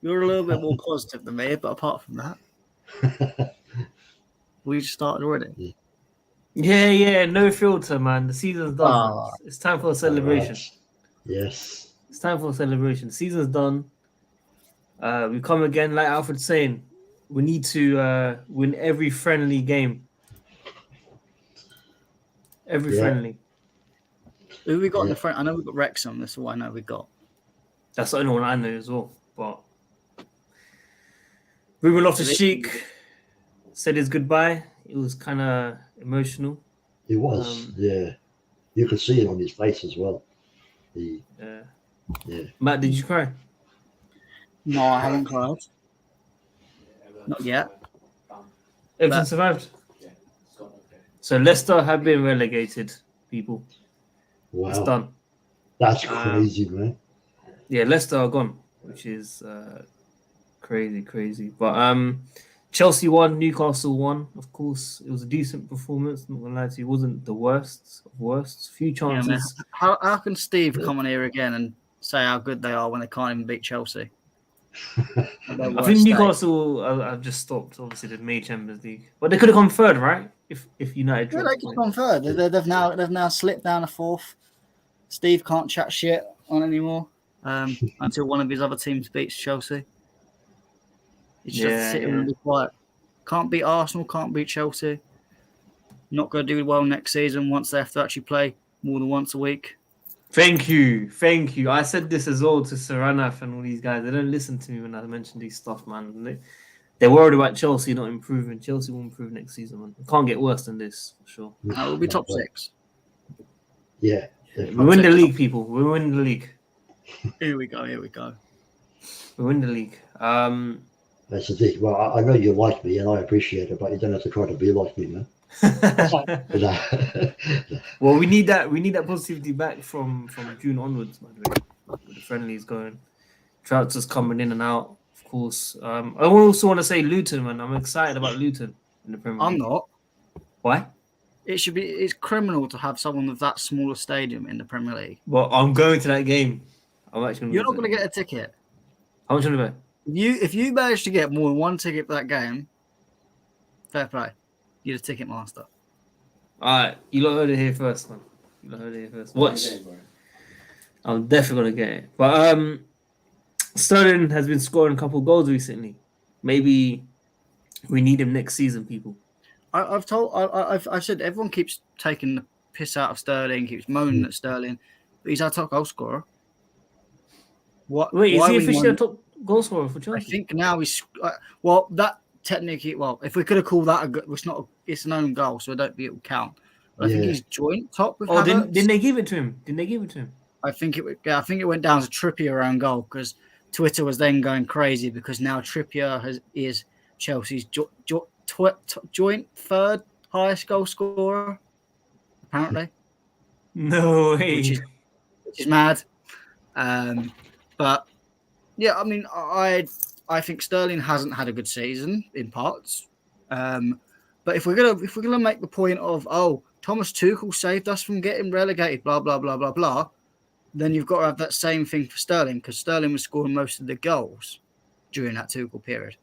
You're a little bit more positive than me, but apart from that, we just started already. Yeah, no filter, man. The season's done, man. It's time for a celebration. Right. Yes. It's time for a celebration. Season's done. We come again, like Alfred's saying. We need to win every friendly game. Every friendly. Who we got in the front? I know we've got Wrexham. That's all I know we got. That's the only one I know as well. But Ruben Loftus-Cheek said his goodbye. It was kind of emotional. It was, yeah. You could see it on his face as well. Yeah. Matt, did you cry? No, I haven't cried. Not yet. Everton survived. So Leicester have been relegated, people. Wow. It's done. That's crazy, man. Yeah, Leicester are gone, which is crazy. But Chelsea won, Newcastle won. Of course, it was a decent performance. Not gonna lie to you, it wasn't the worst of worst. Few chances. Yeah, how can Steve come on here again and say how good they are when they can't even beat Chelsea? I think Newcastle have just stopped. Obviously, they've made Champions League, but they could have gone third, right? If United, yeah, they could have gone third. They've now slipped down a fourth. Steve can't chat shit on anymore until one of his other teams beats Chelsea. He's just sitting really quiet. Can't beat Arsenal. Can't beat Chelsea. Not going to do well next season once they have to actually play more than once a week. Thank you. I said this as well to Saranaf and all these guys. They don't listen to me when I mention these stuff, man. They're worried about Chelsea not improving. Chelsea will improve next season, man. It can't get worse than this, for sure. We'll be top 6. Yeah. We win the league, people. We win the league. Here we go. We win the league. That's the thing. Well, I know you like me and I appreciate it, but you don't have to try to be like me, man. Well, we need that positivity back from June onwards, by the way. With the friendlies going, Trout's coming in and out, of course. I also want to say Luton, man. I'm excited about Luton in the Premier League. I'm not. Why? It's criminal to have someone with that smaller stadium in the Premier League. Well, I'm going to that game. You're not going to get a ticket. How much are you going to bet? If you manage to get more than one ticket for that game, fair play. You're the ticket master. All right, you lot heard it here first, man. Watch. I'm definitely gonna get it. But Sterling has been scoring a couple goals recently. Maybe we need him next season, people. I've said everyone keeps taking the piss out of Sterling, keeps moaning at Sterling, but he's our top goal scorer. Wait, is he officially a top goal scorer for Chelsea? I think now he's that. Technically, if we could have called that it's an own goal, so I don't think it would count. But I think he's joint top with Havertz. Didn't they give it to him? I think it went down to Trippier own goal because Twitter was then going crazy because now Trippier is Chelsea's joint third highest goal scorer, apparently. No way. Which is mad. But yeah, I mean, I think Sterling hasn't had a good season in parts, but if we're gonna make the point of Thomas Tuchel saved us from getting relegated, blah blah blah blah blah, then you've got to have that same thing for Sterling because Sterling was scoring most of the goals during that Tuchel period.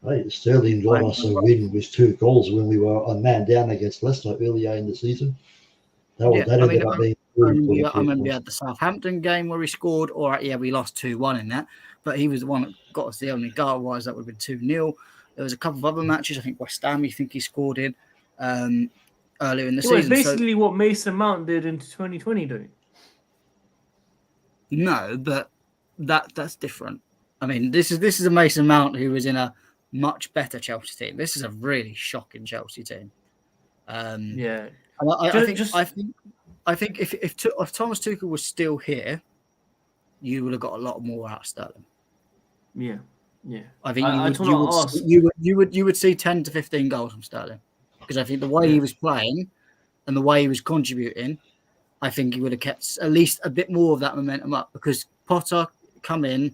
Right, Sterling got us a win with 2 goals when we were a man down against Leicester earlier in the season. I remember we had the Southampton game where he scored. We lost 2-1 in that. But he was the one that got us the only goal. Otherwise, that would have been 2-0. There was a couple of other matches. I think West Ham, he scored in earlier in the season. It's basically what Mason Mount did in 2020, though. No, but that's different. I mean, this is a Mason Mount who was in a much better Chelsea team. This is a really shocking Chelsea team. Yeah. I think if Thomas Tuchel was still here, you would have got a lot more out of Sterling. Yeah. I think you would see 10 to 15 goals from Sterling because I think the way he was playing and the way he was contributing, I think he would have kept at least a bit more of that momentum up because Potter come in,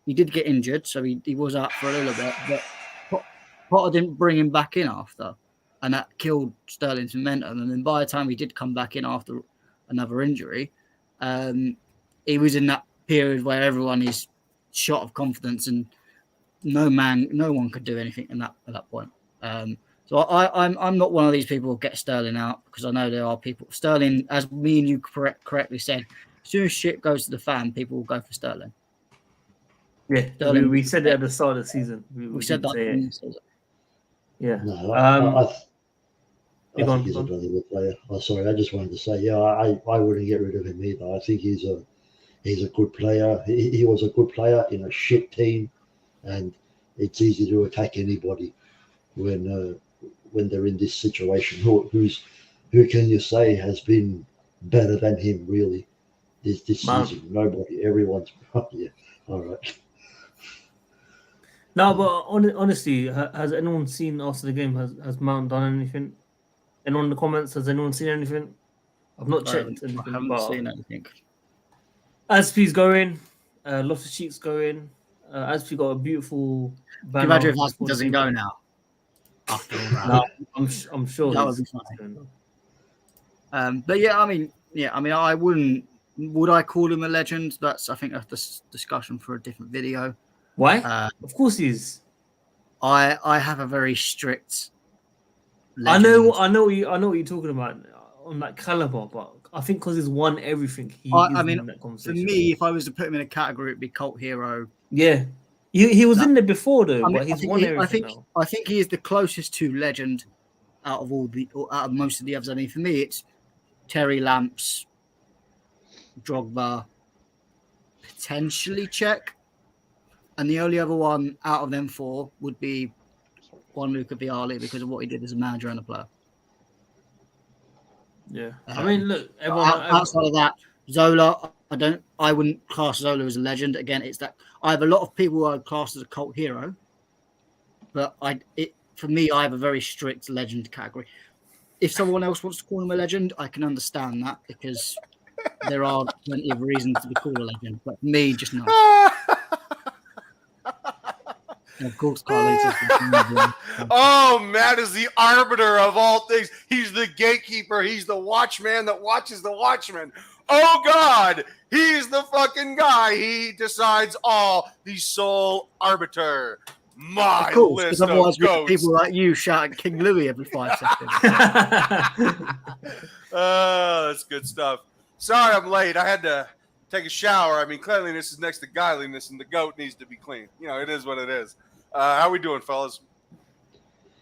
he did get injured, so he was out for a little bit, but Potter didn't bring him back in after, and that killed Sterling's momentum. And then by the time he did come back in after another injury, he was in that period where everyone is shot of confidence and no one could do anything at that point. So I'm not one of these people who get Sterling out, because I know there are people. Sterling, as me and you correctly said, as soon as shit goes to the fan, people will go for Sterling. Yeah, Sterling, we said it at the start of the season. We said that in the season. Yeah. No, I think he's a bloody good player. Sorry, I just wanted to say, I wouldn't get rid of him either. I think he's a good player. He was a good player in a shit team, and it's easy to attack anybody when they're in this situation. Who can you say has been better than him really this season? Nobody. Everyone's yeah. All right. No, but honestly, has anyone seen after the game? Has Mount done anything? Anyone in the comments? Has anyone seen anything? I've not checked anything. I haven't seen anything. Azpi's going. Loftus-Cheek's going. Azpi got a beautiful banner. Can you imagine if Azpi doesn't go now? After all that, no, I'm sure that would be funny. But I mean, I wouldn't. Would I call him a legend? I think that's the discussion for a different video. Why? Of course he is. I have a very strict. Legend. I know what you're talking about on that caliber, but I think because he's won everything, in that conversation. For me, if I was to put him in a category, it'd be cult hero. Yeah, he was in there before though, but he's won everything. I think he is the closest to legend out of most of the others. I mean, for me, it's Terry Lamps, Drogba, potentially Czech, and the only other one out of them four would be Luca Vialli because of what he did as a manager and a player. Yeah, I mean, look, outside of that, Zola, I wouldn't class Zola as a legend. Again, it's that I have a lot of people who I'd class as a cult hero, but for me, I have a very strict legend category. If someone else wants to call him a legend, I can understand that because there are plenty of reasons to be called a legend. But for me, just no. And of course, Carlitos. Oh, Matt is the arbiter of all things. He's the gatekeeper. He's the watchman that watches the watchman. Oh, God. He's the fucking guy. He decides all. The sole arbiter. My list of otherwise goats. People like you shouting King Louis every 5 seconds. That's good stuff. Sorry I'm late. I had to take a shower. I mean, cleanliness is next to godliness, and the goat needs to be clean. It is what it is. How we doing, fellas?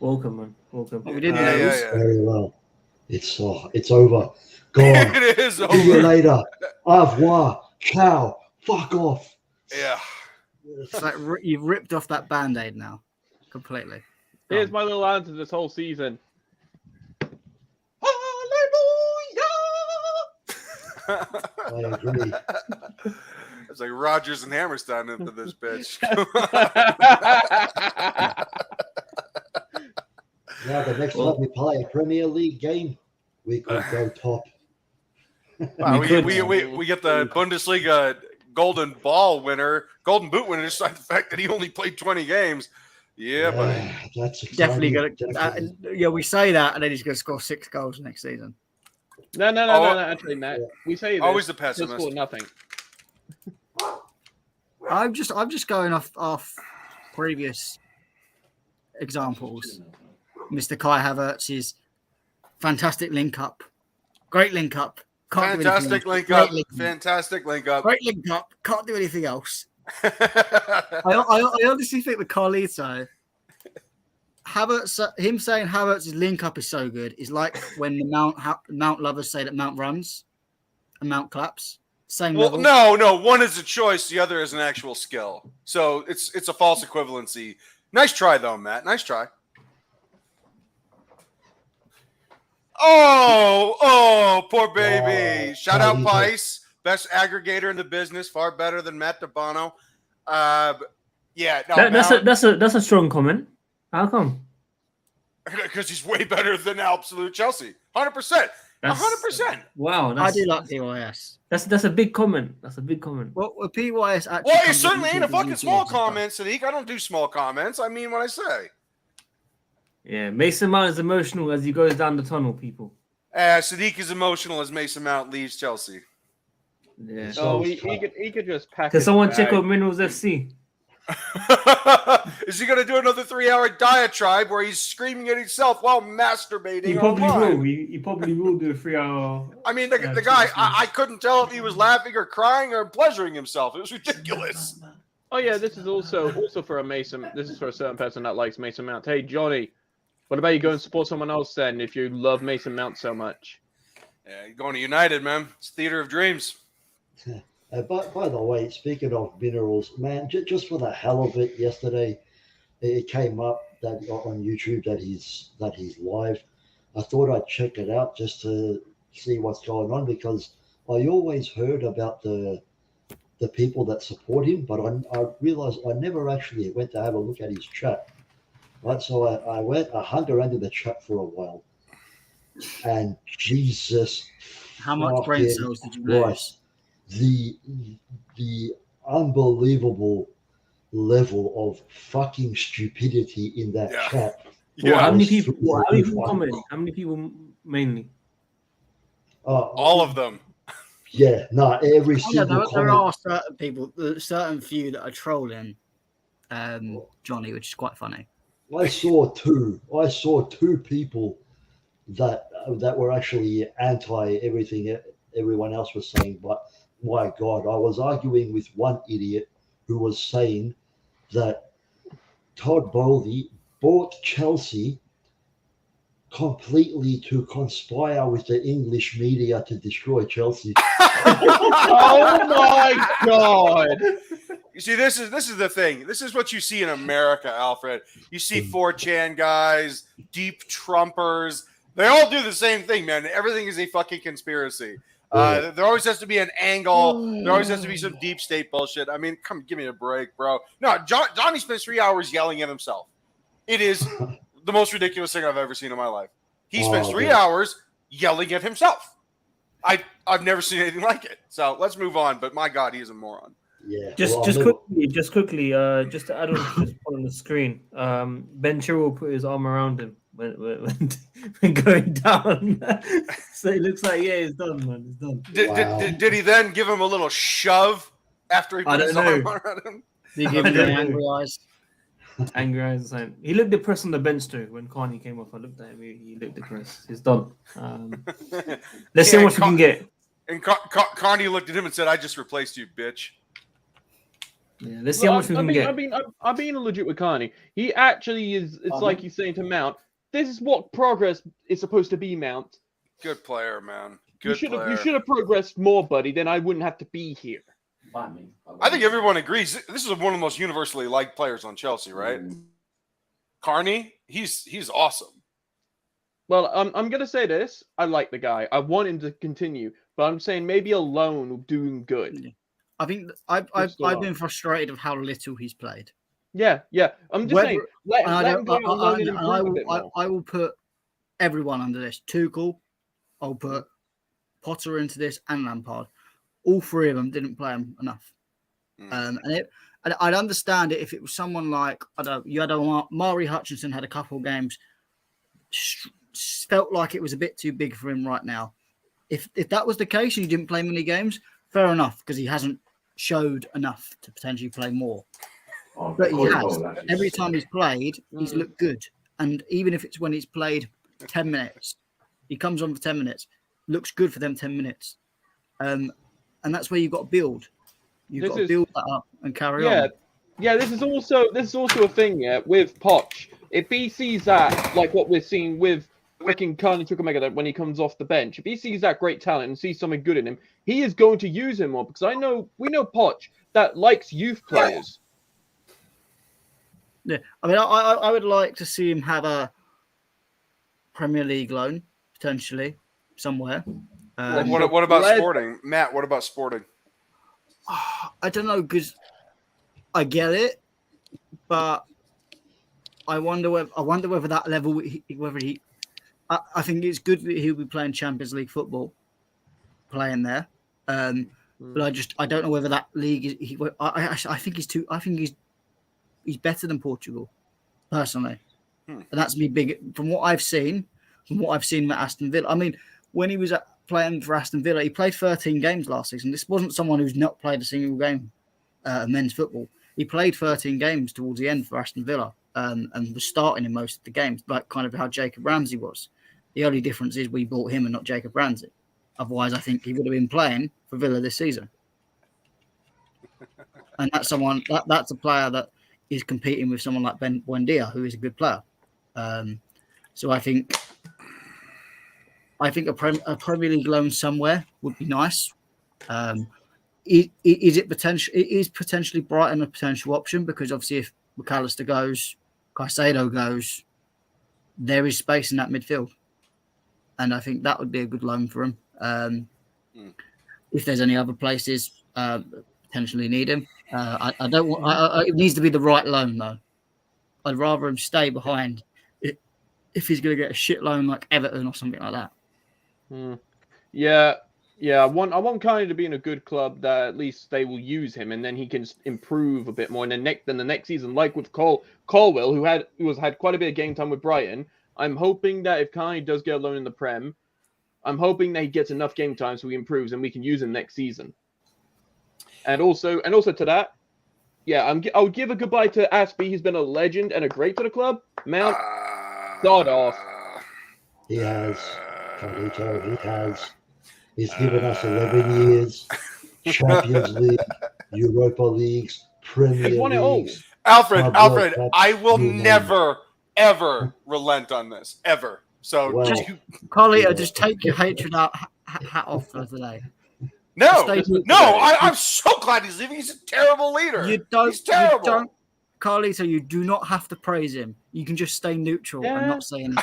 Welcome, man. Welcome. We didn't lose. Very well. It's over. Go on. It is over. See you later. Au revoir. Ciao. Fuck off. Yeah. It's like you've ripped off that Band-Aid now. Completely. Here's my little answer this whole season. I agree. It's like Rodgers and Hammerstein into this bitch. Now, the next time we play a Premier League game, we could go top. We get the Bundesliga Golden Boot winner, despite the fact that he only played 20 games. Yeah, buddy. That's definitely going to. We say that, and then he's going to score 6 goals next season. No. Actually, Matt, we say this. Always the pessimist. He'll score nothing. I'm just going off previous examples. Mr. Kai Havertz's fantastic link up, great link up. Fantastic link up. Fantastic link up. Great link up. Can't do anything else. I honestly think with Carlito, him saying Havertz's link up is so good is like when the Mount lovers say that Mount runs and Mount claps. Same level. No. One is a choice. The other is an actual skill. So it's a false equivalency. Nice try, though, Matt. Nice try. Oh, poor baby. Shout out Pice. Best aggregator in the business. Far better than Matt DeBono. That's a strong comment. How come? Because he's way better than absolute Chelsea. 100%. 100%. Wow. I do like PYS. That's a big comment. That's a big comment. Well, PYS actually. Well, it certainly ain't a fucking small comment, Sadiq. I don't do small comments. I mean what I say. Yeah, Mason Mount is emotional as he goes down the tunnel, people. Sadiq is emotional as Mason Mount leaves Chelsea. Yeah. Oh, he could just pack. Can someone check out Minerals FC? Is he going to do another 3-hour diatribe where he's screaming at himself while masturbating? He probably will. He probably will do a 3-hour. I mean, the guy, I couldn't tell if he was laughing or crying or pleasuring himself. It was ridiculous. Oh yeah, this is also for a Mason. This is for a certain person that likes Mason Mount. Hey Johnny, what about you go and support someone else then if you love Mason Mount so much? Yeah, you're going to United, man. It's theater of dreams. By the way, speaking of minerals, man, just for the hell of it, yesterday it came up that on YouTube that he's live. I thought I'd check it out just to see what's going on, because I always heard about the people that support him, but I realized I never actually went to have a look at his chat. Right, so I hung around in the chat for a while, and Jesus, how much brain cells did you lose? The unbelievable level of fucking stupidity in that chat. Yeah. How many people commented? How many people mainly? All of them. Yeah, no, every single comment. There are certain people, certain few that are trolling Johnny, which is quite funny. I saw two people that were actually anti everything everyone else was saying, but my God, I was arguing with one idiot who was saying that Todd Bowley bought Chelsea completely to conspire with the English media to destroy Chelsea. Oh my God! You see, this is the thing. This is what you see in America, Alfred. You see 4chan guys, deep Trumpers. They all do the same thing, man. Everything is a fucking conspiracy. There always has to be an angle. There always has to be some deep state bullshit. I mean, come give me a break, bro. No, Johnny spends 3 hours yelling at himself. It is the most ridiculous thing I've ever seen in my life. He spends 3 hours yelling at himself. I've never seen anything like it. So let's move on. But my God, he is a moron. Yeah. Just quickly, just to add on the screen, Ben Chilwell put his arm around him when going down. So it looks like, it's done, man. It's done. Did he then give him a little shove after he put his arm around him? Did he give him the angry eyes? Angry eyes. He looked depressed on the bench too. When Carney came off, I looked at him. He looked depressed. He's done. Let's see what we can get. And Carney looked at him and said, "I just replaced you, bitch." Yeah, let's see how much we can get. I'm being legit with Carney. He actually is. It's like he's saying to Mount, "This is what progress is supposed to be, Mount." Good player, man. You should have progressed more, buddy. Then I wouldn't have to be here. I think everyone agrees. This is one of the most universally liked players on Chelsea, right? Carney, he's awesome. Well, I'm gonna say this. I like the guy. I want him to continue, but I'm saying maybe a loan will do him good. I think I've been frustrated of how little he's played. Yeah. I'm just saying. I will put everyone under this. Tuchel, I'll put Potter into this, and Lampard. All three of them didn't play him enough. And I'd understand it if it was someone like, Mari Hutchinson had a couple of games, felt like it was a bit too big for him right now. If that was the case and he didn't play many games, fair enough, because he hasn't showed enough to potentially play more. But he has. Every time he's played, he's looked good. And even if it's when he's played 10 minutes, he comes on for 10 minutes, looks good for them 10 minutes. And that's where you've got to build. You've got to build that up and carry on. Yeah, this is also a thing, with Poch. If he sees that, like what we're seeing with freaking Carney Chukwuemeka when he comes off the bench, if he sees that great talent and sees something good in him, he is going to use him more, because we know Poch that likes youth players. Yeah, I mean, I would like to see him have a Premier League loan, potentially, somewhere. What about Sporting? Matt, what about Sporting? I don't know, because I get it, but I wonder whether that level, I think it's good that he'll be playing Champions League football, playing there. But I don't know whether that league is. I think he's better than Portugal, personally, and that's me big from what I've seen. From what I've seen with Aston Villa, I mean, when he was playing for Aston Villa, he played 13 games last season. This wasn't someone who's not played a single game of men's football. he played 13 games towards the end for Aston Villa and was starting in most of the games, like kind of how Jacob Ramsey was. The only difference is we bought him and not Jacob Ramsey. Otherwise, I think he would have been playing for Villa this season. And that's that's a player that is competing with someone like Ben Buendia, who is a good player. So I think a Premier League loan somewhere would be nice. Is it potential? It is potentially Brighton a potential option because obviously if McAllister goes, Caicedo goes, there is space in that midfield, and I think that would be a good loan for him. If there's any other places potentially need him, I don't want. It needs to be the right loan though. I'd rather him stay behind if he's going to get a shit loan like Everton or something like that. Yeah. I want Carney to be in a good club that at least they will use him, and then he can improve a bit more. And then the next season, like with Colwell, who had quite a bit of game time with Brighton, I'm hoping that if Carney does get a loan in the Prem, I'm hoping that he gets enough game time so he improves and we can use him next season. And also to that, I'll give a goodbye to Aspie. He's been a legend and a great to the club. Mount, start off. He has. Carlito, he has. He's given us 11 years, Champions League, Europa Leagues, Premier He's won it all. Leagues. Alfred, I will never, ever relent on this, ever. So, Carlito, just take your hatred hat off for today. I'm so glad he's leaving. He's a terrible leader. He's terrible. Carlito, you do not have to praise him. You can just stay neutral and not say anything.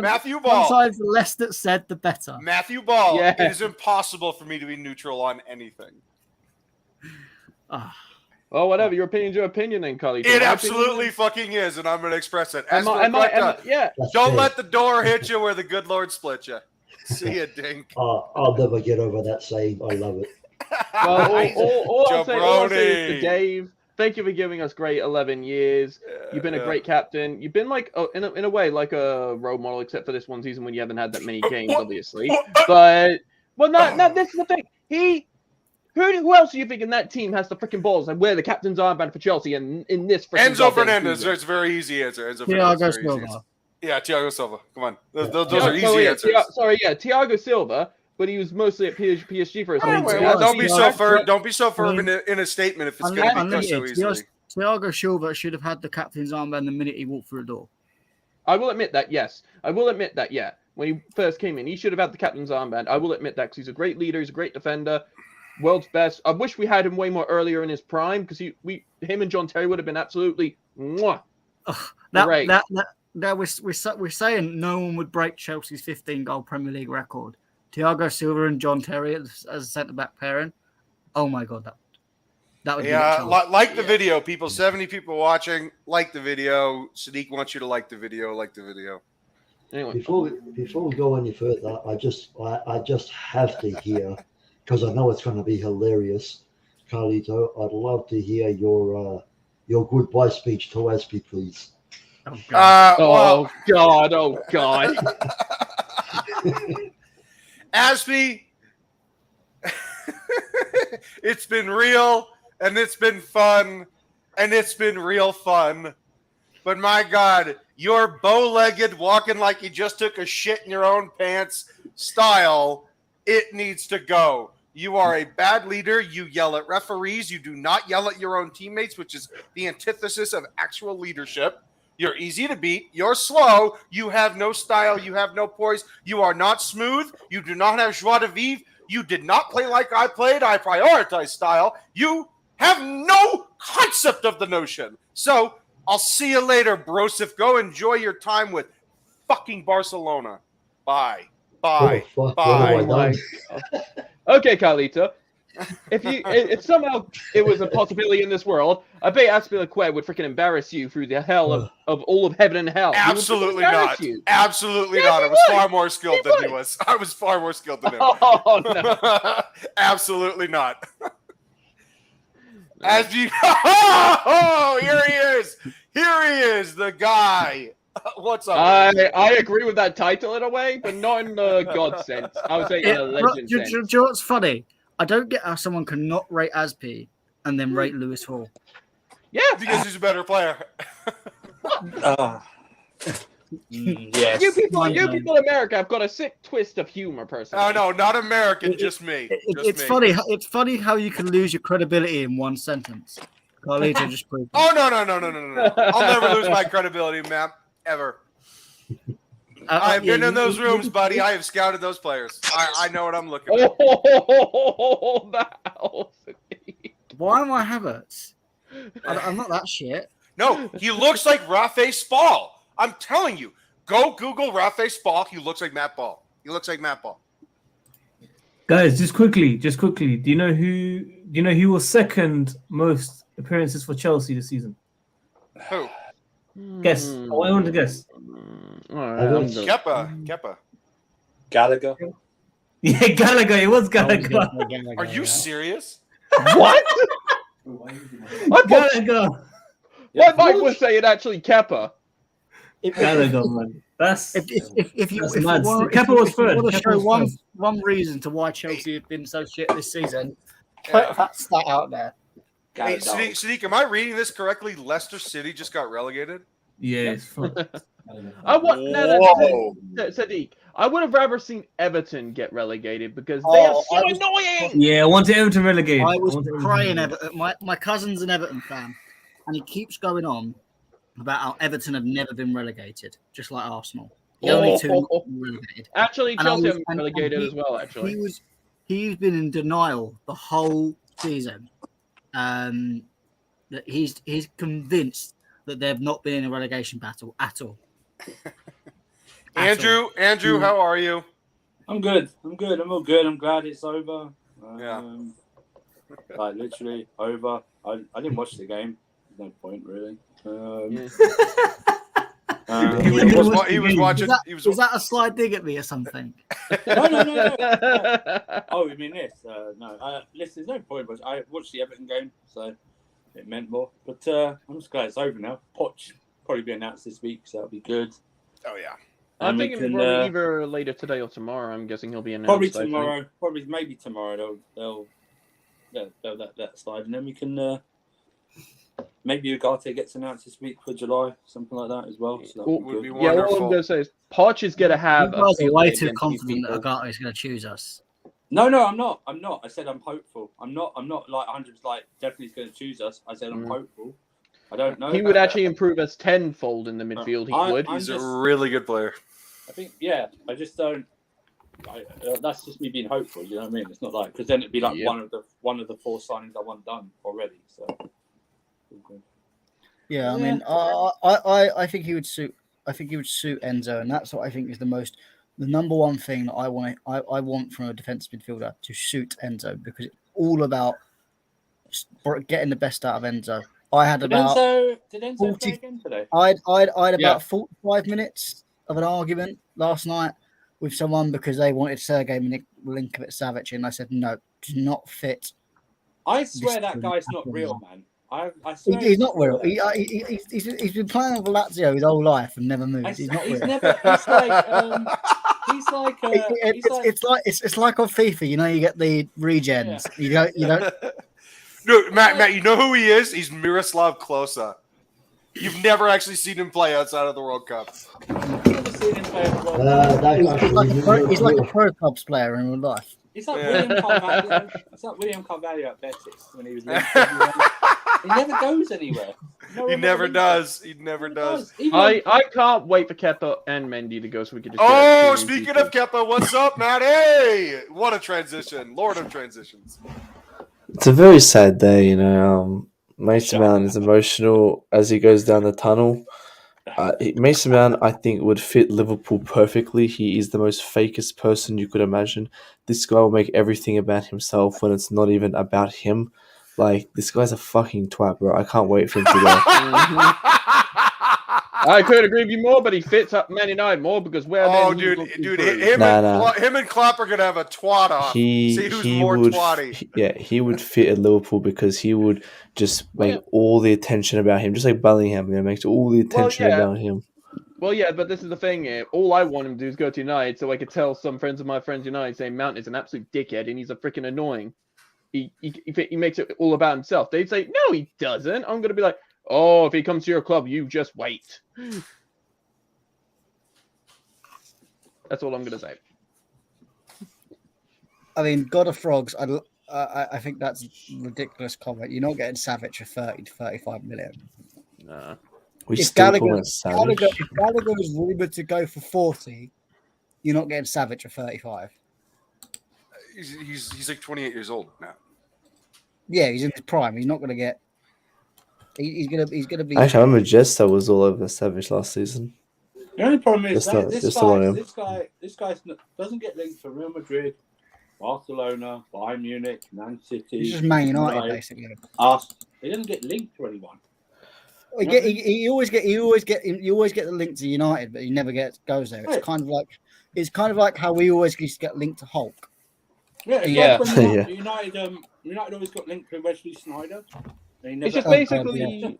Matthew Ball. Sometimes the less that's said, the better. Matthew Ball. It is impossible for me to be neutral on anything. Well, whatever. Your opinion's your opinion, then, Carlito. It absolutely fucking is, and I'm going to express it. Don't let the door hit you where the good Lord split you. See ya, Dink. I'll never get over that saying. I love it. Well, all I'll say is to Dave, thank you for giving us great 11 years. You've been a great captain. You've been like, in a way, like a role model, except for this one season when you haven't had that many games, obviously. But this is the thing. Who else do you think in that team has the freaking balls and wear the captain's armband for Chelsea and in this freaking Enzo Fernandez? It's a very easy answer. Thiago Silva. Yeah, Thiago Silva. Come on. Those are easy answers. Thiago Silva. But he was mostly at PSG for a second. Don't be so firm in a statement if it's going to be done so easily. Thiago Silva should have had the captain's armband the minute he walked through the door. I will admit that, yes. Yeah. When he first came in, he should have had the captain's armband. I will admit that because he's a great leader. He's a great defender. World's best. I wish we had him way more earlier in his prime because him and John Terry would have been absolutely great. We're saying no one would break Chelsea's 15-goal Premier League record. Thiago Silva and John Terry as a centre-back pairing. Oh my God, that would be like the video, people. 70 people watching. Like the video. Sadiq wants you to like the video. Like the video. Anyway, before we go any further, I just have to hear, because I know it's going to be hilarious, Carlito. I'd love to hear your goodbye speech to Aspie, please. Oh God. Aspie, it's been real, and it's been fun, and it's been real fun. But my God, your bow-legged, walking like you just took a shit in your own pants style, it needs to go. You are a bad leader. You yell at referees. You do not yell at your own teammates, which is the antithesis of actual leadership. You're easy to beat. You're slow. You have no style. You have no poise. You are not smooth. You do not have joie de vivre. You did not play like I played. I prioritize style. You have no concept of the notion. So I'll see you later, Brosif. Go enjoy your time with fucking Barcelona. Bye. Bye. Bye. Okay, Carlito. If somehow it was a possibility in this world, I bet Azpilicueta would freaking embarrass you through the hell of all of heaven and hell. Absolutely not. Absolutely not. I was far more skilled than he was. I was far more skilled than him. Oh, no. Absolutely not. Oh, here he is. Here he is, the guy. What's up? I agree with that title in a way, but not in the God sense. I would say in a legend sense. Do you know what's funny? I don't get how someone can not rate Azpi and then rate Lewis Hall? Yeah, because he's a better player. Yes. You people in America have got a sick twist of humor, personally. Oh no, not American, just me. It's funny. It's funny how you can lose your credibility in one sentence. Carlito just proved. Oh no! I'll never lose my credibility, man, ever. I've been in those rooms, buddy. I have scouted those players. I know what I'm looking for. Oh, why am I Havertz? I'm not that shit. No, he looks like Rafe Spall. I'm telling you. Go Google Rafe Spall. He looks like Matt Ball. Guys, just quickly. Do you know who was second most appearances for Chelsea this season? Who? Guess. I want to guess. Kepa. Gallagher. Yeah, Gallagher. It was Gallagher. Are you serious? What? Gallagher. My Mike was saying actually Kepa. Gallagher, man. If you Kepa was third. Want to show one reason to why Chelsea have been so shit this season, put that stat out there. Hey, Sadiq, am I reading this correctly? Leicester City just got relegated? Yes. Sadiq, I would have rather seen Everton get relegated because they are so annoying. Yeah, I wanted Everton relegated. I was crying Everton. My cousin's an Everton fan, and he keeps going on about how Everton have never been relegated, just like Arsenal. The only two relegated. Actually, Chelsea have been relegated as well. Actually, he's been in denial the whole season. That he's convinced that they've not been in a relegation battle at all. Andrew, how are you? I'm good. I'm all good. I'm glad it's over. Like literally over. I didn't watch the game. There's no point really. He was watching. Was that a slight dig at me or something? No. Oh, you mean this? No. Listen, there's no point. But I watched the Everton game, so it meant more. But I'm just glad it's over now. Poch probably be announced this week, so that'll be good. Oh yeah. I think it'll probably either later today or tomorrow. I'm guessing he'll be announced. Probably tomorrow. Maybe tomorrow. They'll let that slide, and then we can. Maybe Ugarte gets announced this week for July, something like that as well. So that would be wonderful. What I'm going to say is Poch is going to have. You guys are way too confident that Ugarte is going to choose us. No, I'm not. I said I'm hopeful. I'm not like 100. Like definitely going to choose us. I said I'm hopeful. I don't know. He would actually improve us tenfold in the midfield. He's a really good player. I think. Yeah. I just don't. That's just me being hopeful. You know what I mean? It's not like because then it'd be like one of the 4 signings I want done already. So. Yeah, I mean, I think he would suit. I think he would suit Enzo, and that's what I think is the number one thing that I want from a defensive midfielder to suit Enzo, because it's all about getting the best out of Enzo. I had about did Enzo play again today? I had about 45 minutes of an argument last night with someone because they wanted Sergei Milinkovic-Savic, and I said no, do not fit. I swear that guy's not real, man. I swear he's not real. He's been playing with Lazio his whole life and never moved. He's not real. It's like on FIFA. You know, you get the regens. Yeah. You don't. No, Matt, you know who he is? He's Miroslav Klose. You've never actually seen him play outside of the World Cup. He's like a pro clubs player in real life. It's like William Carvalho. It's like William Carvalho at Betis when he was linked to He never goes anywhere. He never does. I can't wait for Kepa and Mendy to go so we can just. Speaking of Kepa, what's up, Matt? Hey, what a transition! Lord of transitions. It's a very sad day, you know. Mason Mount is emotional as he goes down the tunnel. Mason Mount, I think, would fit Liverpool perfectly. He is the most fakest person you could imagine. This guy will make everything about himself when it's not even about him. Like, this guy's a fucking twat, bro. I can't wait for him to go. I couldn't agree with you more, but he fits up Man United more because him and Klopp are gonna have a twat off. See who's more twatty. He would fit at Liverpool because he would just make all the attention about him, just like Bellingham. Makes all the attention about him. Well, yeah, but this is the thing. All I want him to do is go to United, so I could tell some friends of my friends United saying Mount is an absolute dickhead and he's a freaking annoying. he makes it all about himself. They'd say, no, he doesn't. I'm going to be like, oh, if he comes to your club, you just wait. That's all I'm going to say. I mean, God of Frogs, I think that's a ridiculous comment. You're not getting Savage for 30 to 35 million. Nah. If Gallagher is rumoured to go for 40, you're not getting Savage for 35. He's like 28 years old now. Yeah, he's in his prime. He's not going to get. He's gonna be. Actually, I remember Jester was all over Savage last season. The only problem is this guy doesn't get linked to Real Madrid, Barcelona, Bayern Munich, Man City. He's just Man United, basically. He doesn't get linked to anyone. You always get the link to United, but he never goes there. It's kind of like how we always used to get linked to Hulk. Yeah. United always got linked to Wesley Sneijder. It's just basically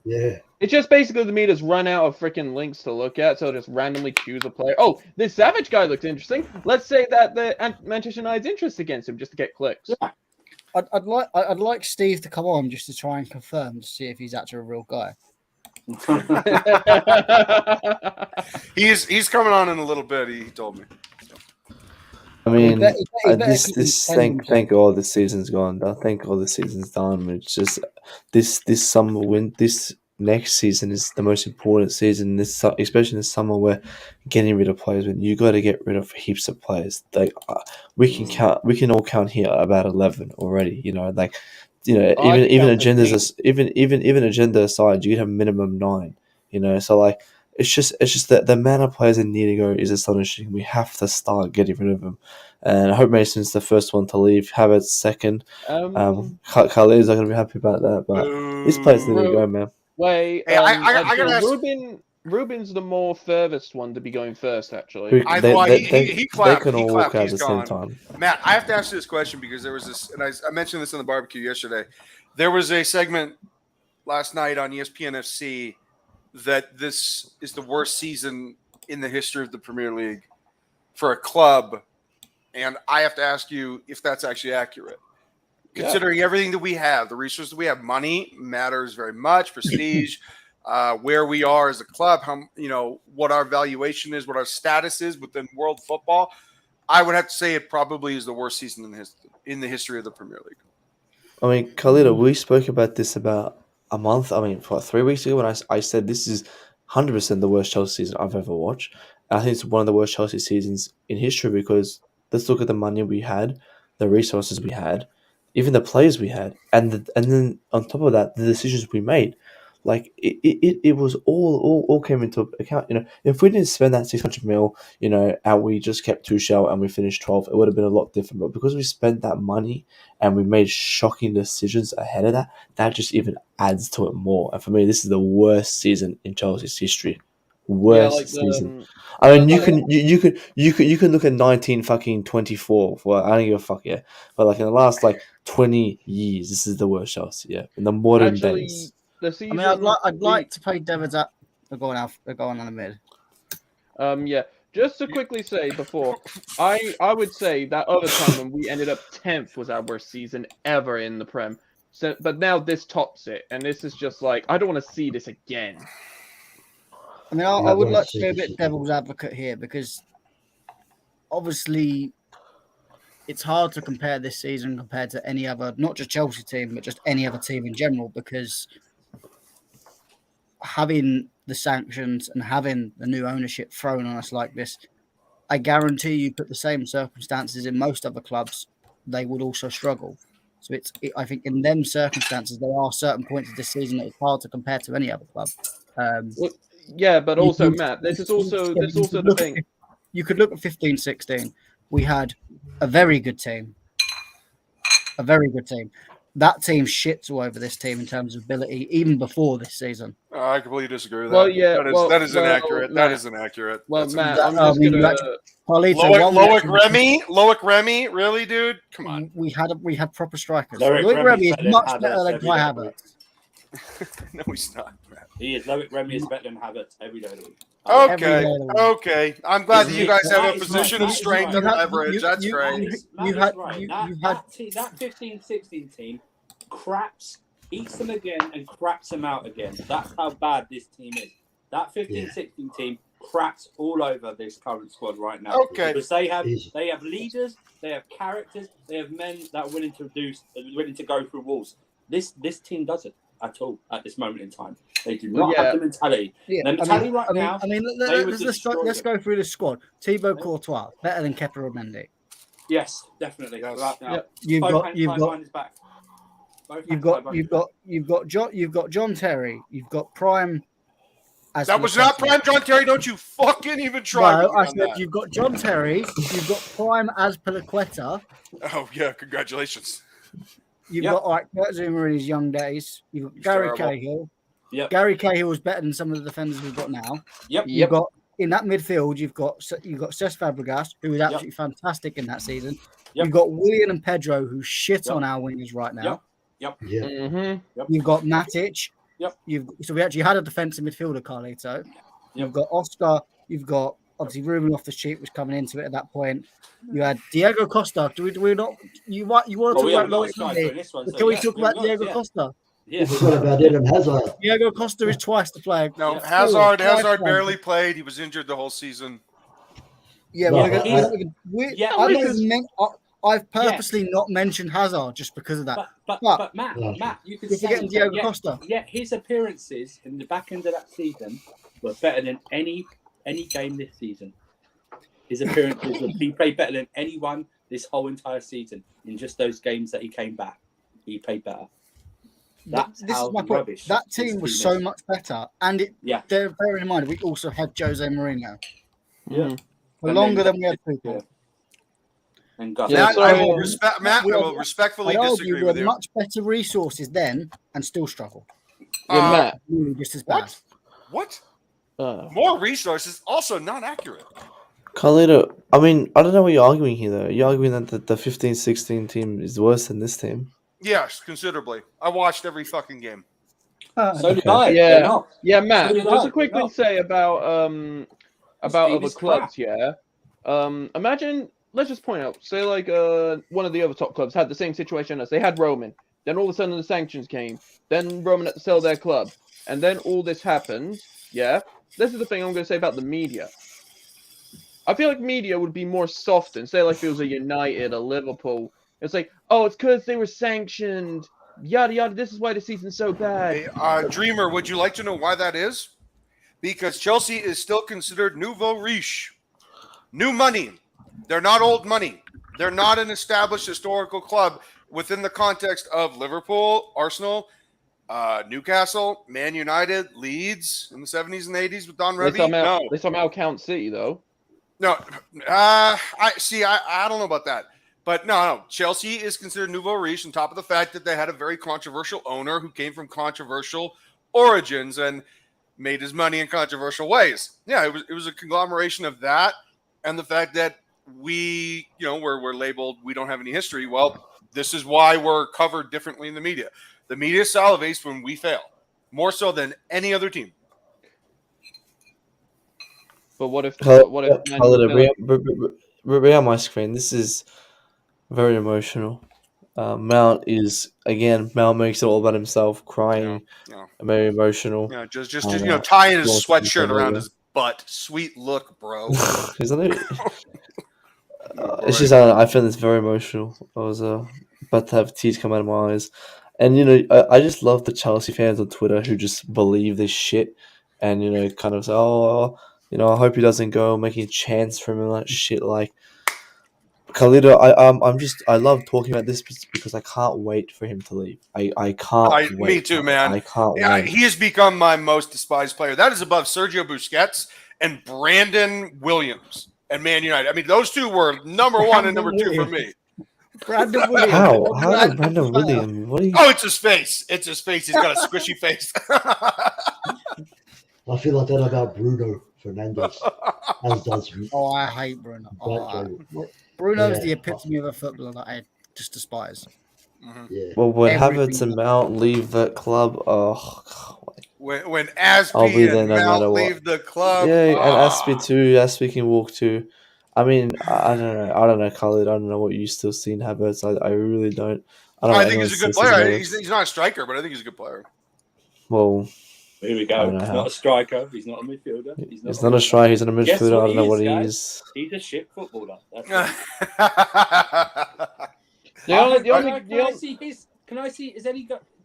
It's just basically the meters run out of freaking links to look at, so just randomly choose a player. Oh, this Savage guy looks interesting. Let's say that the Manchester United's interest against him just to get clicks. Yeah. I'd like Steve to come on just to try and confirm to see if he's actually a real guy. He's coming on in a little bit. He told me. I mean, thank God this season's gone. Thank God this season's done. It's just this next season is the most important season. Especially this summer, where getting rid of players. When you got to get rid of heaps of players. We can all count here about 11 already. Even agenda aside, you have minimum 9. So it's just that the amount of players that need to go is astonishing. We have to start getting rid of them, and I hope Mason's the first one to leave. Havertz second. Khalid's not going to be happy about that, but these players need to go, man. Wait, hey, I gotta ask. Ruben's the more furthest one to be going first, actually. He clapped. They can all walk out at He's the gone. same time. Matt, I have to ask you this question because there was this, and I mentioned this in the barbecue yesterday. There was a segment last night on ESPN FC that this is the worst season in the history of the Premier League for a club, and I have to ask you if that's actually accurate. Considering everything that we have, the resources that we have, money matters very much, prestige, where we are as a club, what our valuation is, what our status is within world football. I would have to say it probably is the worst season in the history of the Premier League. I mean, Khalida, we spoke about this about a month. 3 weeks ago when I said this is 100% the worst Chelsea season I've ever watched. I think it's one of the worst Chelsea seasons in history because let's look at the money we had, the resources we had, even the players we had, and then on top of that, the decisions we made. It was all came into account. If we didn't spend that 600 mil, and we just kept Tuchel and we finished 12th, it would have been a lot different. But because we spent that money and we made shocking decisions ahead of that, that just even adds to it more. And for me, this is the worst season in Chelsea's history. Worst season. I mean, you can look at 1924. Well, I don't give a fuck, yeah. But in the last 20 years, this is the worst Chelsea, yeah. In the modern days. Season, I'd like to play Devon's up. They're going on the mid. Just to quickly say before, I would say that other time when we ended up 10th was our worst season ever in the Prem. So, but now this tops it, and this is just I don't want to see this again. I mean, I would like to be a bit devil's advocate here because obviously it's hard to compare this season compared to any other, not just Chelsea team, but just any other team in general because having the sanctions and having the new ownership thrown on us like this, I guarantee you put the same circumstances in most other clubs, they would also struggle. So I think in them circumstances, there are certain points of this season that it's hard to compare to any other club. But also, Matt, this is also the thing. You could look at 15-16. We had a very good team. That team shits all over this team in terms of ability, even before this season. I completely disagree with that. That is inaccurate. That is inaccurate. Well, Matt, I'm just gonna. Loic Remy, really, dude? Come on. We had proper strikers. Loic Remy is much better than Kai Havertz. No, he's not. Man. He is. Loic Remy is better than Havertz every day of the week. Okay. I'm glad that you guys have a position of strength and leverage. That's great. That 15-16 team craps, eats them again, and craps them out again. That's how bad this team is. That 15-16 team craps all over this current squad right now. Okay. Because they have leaders, they have characters, they have men that are willing to go through walls. This team doesn't at all at this moment in time. They do not have the mentality. Yeah. Let's go through the squad. Thibaut Courtois, better than Kepa Mendy. Yes, definitely. Right now. You've got John Terry. You've got Prime. That was not Prime John Terry. Don't you fucking even try. No, I said you've got John Terry. You've got Prime Azpilicueta. Oh yeah, congratulations. You've got Kurt Zouma in his young days. You've got Gary Cahill. Yep. Gary Cahill is better than some of the defenders we've got now. Yep. You've got in that midfield. You've got Cesc Fabregas, who is absolutely fantastic in that season. Yep. You've got Willian and Pedro, who shit on our wingers right now. Yep. Yeah. Mm-hmm. You've got Matic. Yep. So we actually had a defensive midfielder, Carlito. You've got Oscar. You've got obviously Ruben Loftus-Cheek was coming into it at that point. You had Diego Costa. Do we not? You want to talk about? Can we talk about Diego Costa? Yeah. What about Eden Hazard? Diego Costa is twice the player. No, Hazard barely played. He was injured the whole season. Yeah, I've purposely not mentioned Hazard just because of that. But Matt, you could say forgetting Diego Costa. Yeah, his appearances in the back end of that season were better than any game this season. His appearances, he played better than anyone this whole entire season. In just those games that he came back, he played better. This is my point. That team was so much better, and bearing in mind we also had Jose Mourinho. Yeah, for longer than we had people. And Matt, I will respectfully disagree with you. Much better resources then, and still struggle. Matt, just as bad. What? More resources, also not accurate. Carlito, I mean, I don't know what you're arguing here, though. You're arguing that the 15-16 team is worse than this team. Yes, considerably. I watched every fucking game. So did I. Yeah, Matt. Just a quick thing to say about other clubs. Imagine, let's just point out, say like one of the other top clubs had the same situation as they had Roman. Then all of a sudden the sanctions came. Then Roman had to sell their club, and then all this happened. Yeah, this is the thing I'm going to say about the media. I feel like media would be more soft and say like if it was a United, a Liverpool. It's like, oh, it's because they were sanctioned. Yada yada. This is why the season's so bad. Hey, Dreamer, would you like to know why that is? Because Chelsea is still considered nouveau riche, new money. They're not old money. They're not an established historical club within the context of Liverpool, Arsenal, Newcastle, Man United, Leeds in the 70s and 80s with Don Revie. They somehow count City though. No, I don't know about that. But no. Chelsea is considered nouveau riche on top of the fact that they had a very controversial owner who came from controversial origins and made his money in controversial ways. Yeah, it was a conglomeration of that and the fact that we're labeled, we don't have any history. Well, this is why we're covered differently in the media. The media salivates when we fail, more so than any other team. But what if read on my screen? This is very emotional. Mount makes it all about himself, crying, very emotional. Yeah, just tying his sweatshirt around his butt. Sweet look, bro. Isn't it? It's just I find this very emotional. I was about to have tears come out of my eyes, and I just love the Chelsea fans on Twitter who just believe this shit, and kind of say, I hope he doesn't go, making chants for him and that shit. Like, Carlito, I love talking about this because I can't wait for him to leave. I can't wait. Me too, man. I can't wait. He has become my most despised player. That is above Sergio Busquets and Brandon Williams and Man United. I mean, those two were number one and number two for me. Brandon Williams. How did Brandon Williams? What are you... Oh, it's his face. It's his face. He's got a squishy face. I feel like that about Bruno Fernandes. As does. Oh, I hate Bruno. Bruno's the epitome of a footballer that I just despise. Mm-hmm. Yeah. Well, when Havertz and Mount leave that club, when Azpi and Mount leave the club. Yeah, and Azpi too. Azpi can walk too. I mean, I don't know, Khalid. I don't know what you still see in Havertz. I really don't. I think he's a good player. He's not a striker, but I think he's a good player. Well, here we go. He's not a striker. He's not a midfielder. He's not a striker. He's not a midfielder. I don't know what he is. He's a shit footballer. That's Can I see?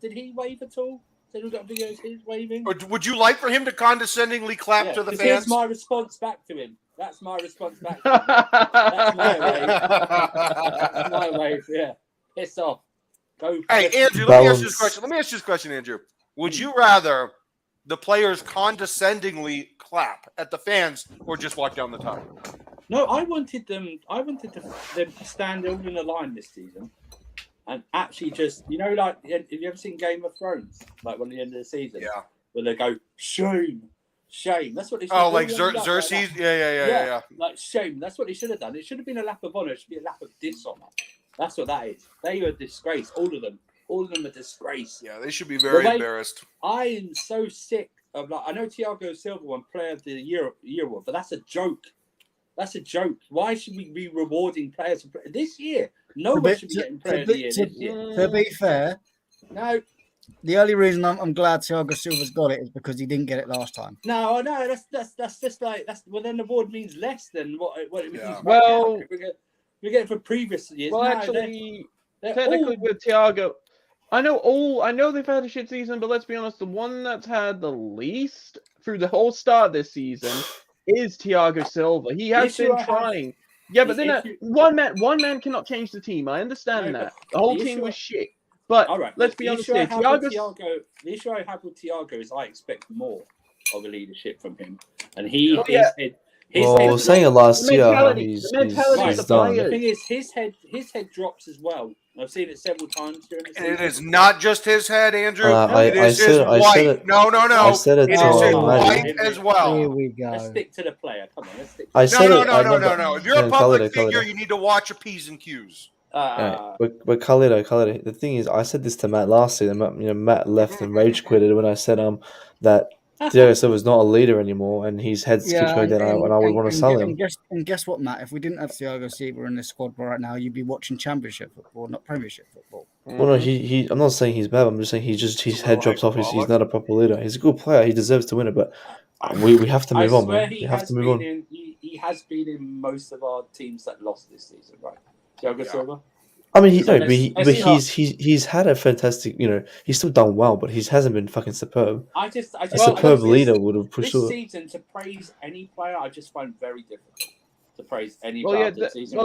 Did he wave at all? Has anyone got videos of his waving? Or would you like for him to condescendingly clap to the fans? Here's my response back to him. That's my response back to him. That's my wave. That's my wave. Yeah. Piss off. Go. Hey, Andrew, let me ask you this question. Andrew. Would you rather the players condescendingly clap at the fans or just walk down the tunnel? No, I wanted them to stand all in a line this season and actually just, like, have you ever seen Game of Thrones? Like, when the end of the season? Yeah. Where they go, shame. That's what they should have done. Oh, like Xerxes? Yeah. Like, shame. That's what they should have done. It should have been a lap of honor. It should be a lap of dishonor. That's what that is. They are a disgrace. All of them are disgrace. Yeah, they should be very embarrassed. I am so sick of, like, I know Thiago Silva won Player of the Year award, but that's a joke. That's a joke. Why should we be rewarding players this year? No one should be getting Player of the Year this year. To be fair, no. The only reason I'm glad Thiago Silva's got it is because he didn't get it last time. No, that's just like then the award means less than what it means. Yeah. Well, we get it for previous years. Well, actually, technically with Thiago, I know they've had a shit season, but let's be honest, the one that's had the least through the whole start this season is Thiago Silva. He has been trying. Yeah, but then one man cannot change the team. I understand that. The whole team was shit. But let's be honest here. The issue I have with Thiago is I expect more of a leadership from him. And saying it last year, he's done. The thing is, his head drops as well. I've seen it several times during the season. And it is not just his head, Andrew. It is his white. No. I said it is his white as well. Here we go. Let's stick to the player. Come on, let's stick to the player. No. If you're a public figure, you need to watch your P's and Q's. But Khalid, the thing is, I said this to Matt last season. Matt left and rage quitted when I said that Thiago Silva's not a leader anymore, and his head keeps going down, and I would want to sell him. And guess what, Matt? If we didn't have Thiago Silva in this squad right now, you'd be watching Championship football, not Premiership football. Well, no, I'm not saying he's bad. I'm just saying his head drops off. He's not a proper leader. He's a good player. He deserves to win it, but we have to move on, man. We have to move on. He has been in most of our teams that lost this season, right? Thiago Silva. I mean, he's had a fantastic, he's still done well, but he hasn't been fucking superb. A superb leader would have pushed this season to praise any player. I just find very difficult to praise any player this season.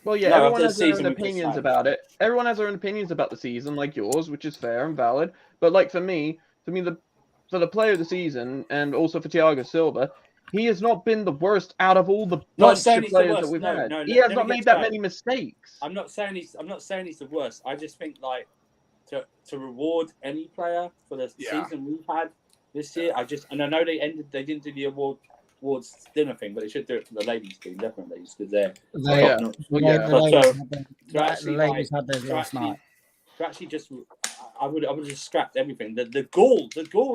Everyone has their own opinions about it. Everyone has their own opinions about the season, like yours, which is fair and valid. But like for me, for the player of the season, and also for Thiago Silva, he has not been the worst out of all the bunch of players that we've had. He has not made that many mistakes. I'm not saying he's the worst. I just think to reward any player for the season we've had this year. I know they didn't do the awards dinner thing, but they should do it for the ladies team definitely because they're the ladies had theirs last night. To actually just, I would have just scrapped everything. The gall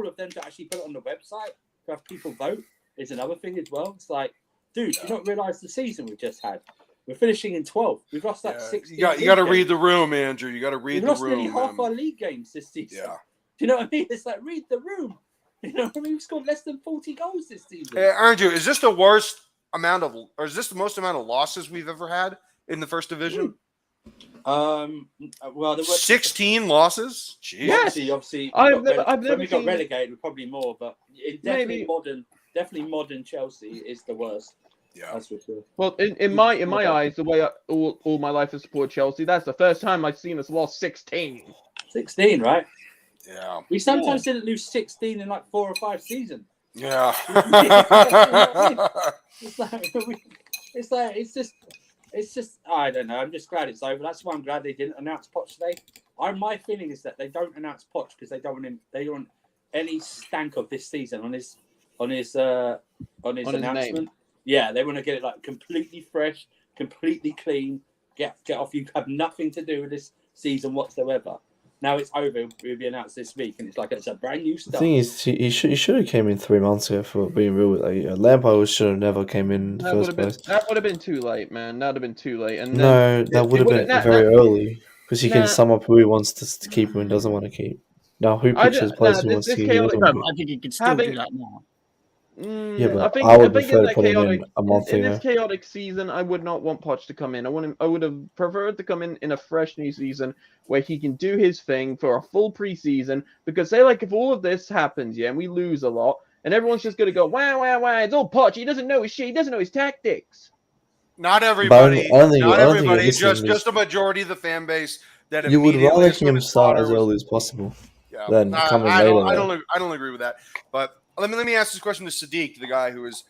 of them to actually put it on the website to have people vote. Is another thing as well. It's like, dude, you don't realise the season we just had. We're finishing in 12th. We've lost 16. You got to read the room, Andrew. You got to read the room. We've lost nearly half our league games this season. Yeah. Do you know what I mean? It's like, read the room. You know what I mean? We've scored less than 40 goals this season. Andrew, is this the most amount of losses we've ever had in the first division? Well, there were 16 losses. Jeez. Yes. Obviously, I've never we got relegated, probably more, but definitely modern Chelsea is the worst. Yeah, that's for sure. Well, in my eyes, the way all my life has supported Chelsea, that's the first time I've seen us lost 16. 16, right? Yeah. We sometimes didn't lose 16 in like 4 or 5 seasons. Yeah. It's just. I don't know. I'm just glad it's over. That's why I'm glad they didn't announce Poch today. My feeling is that they don't announce Poch because they don't want him. They don't want any stank of this season on his announcement. Yeah, they want to get it like completely fresh, completely clean. Get off. You have nothing to do with this season whatsoever. now it's over. It will be announced this week, and it's a brand new start. The thing is, he should have came in 3 months ago. For being real, like Lampard should have never came in the first place. That would have been too late, man. That would have been too late. And no, that would have been very early because he can sum up who he wants to keep and doesn't want to keep. Now, who pictures players he wants to keep? I think he can still do that now. Yeah, but I would prefer to put him in a month ago. In this chaotic season, I would not want Poch to come in. I would have preferred to come in a fresh new season where he can do his thing for a full preseason. Because say like if all of this happens, and we lose a lot, and everyone's just gonna go, wow, it's all Poch. He doesn't know his shit. He doesn't know his tactics. Not everybody. Not everybody. Just a majority of the fan base that you would rather him start as early as possible. Yeah, than coming later. I don't agree with that, but. Let me ask this question to Sadiq, the guy who is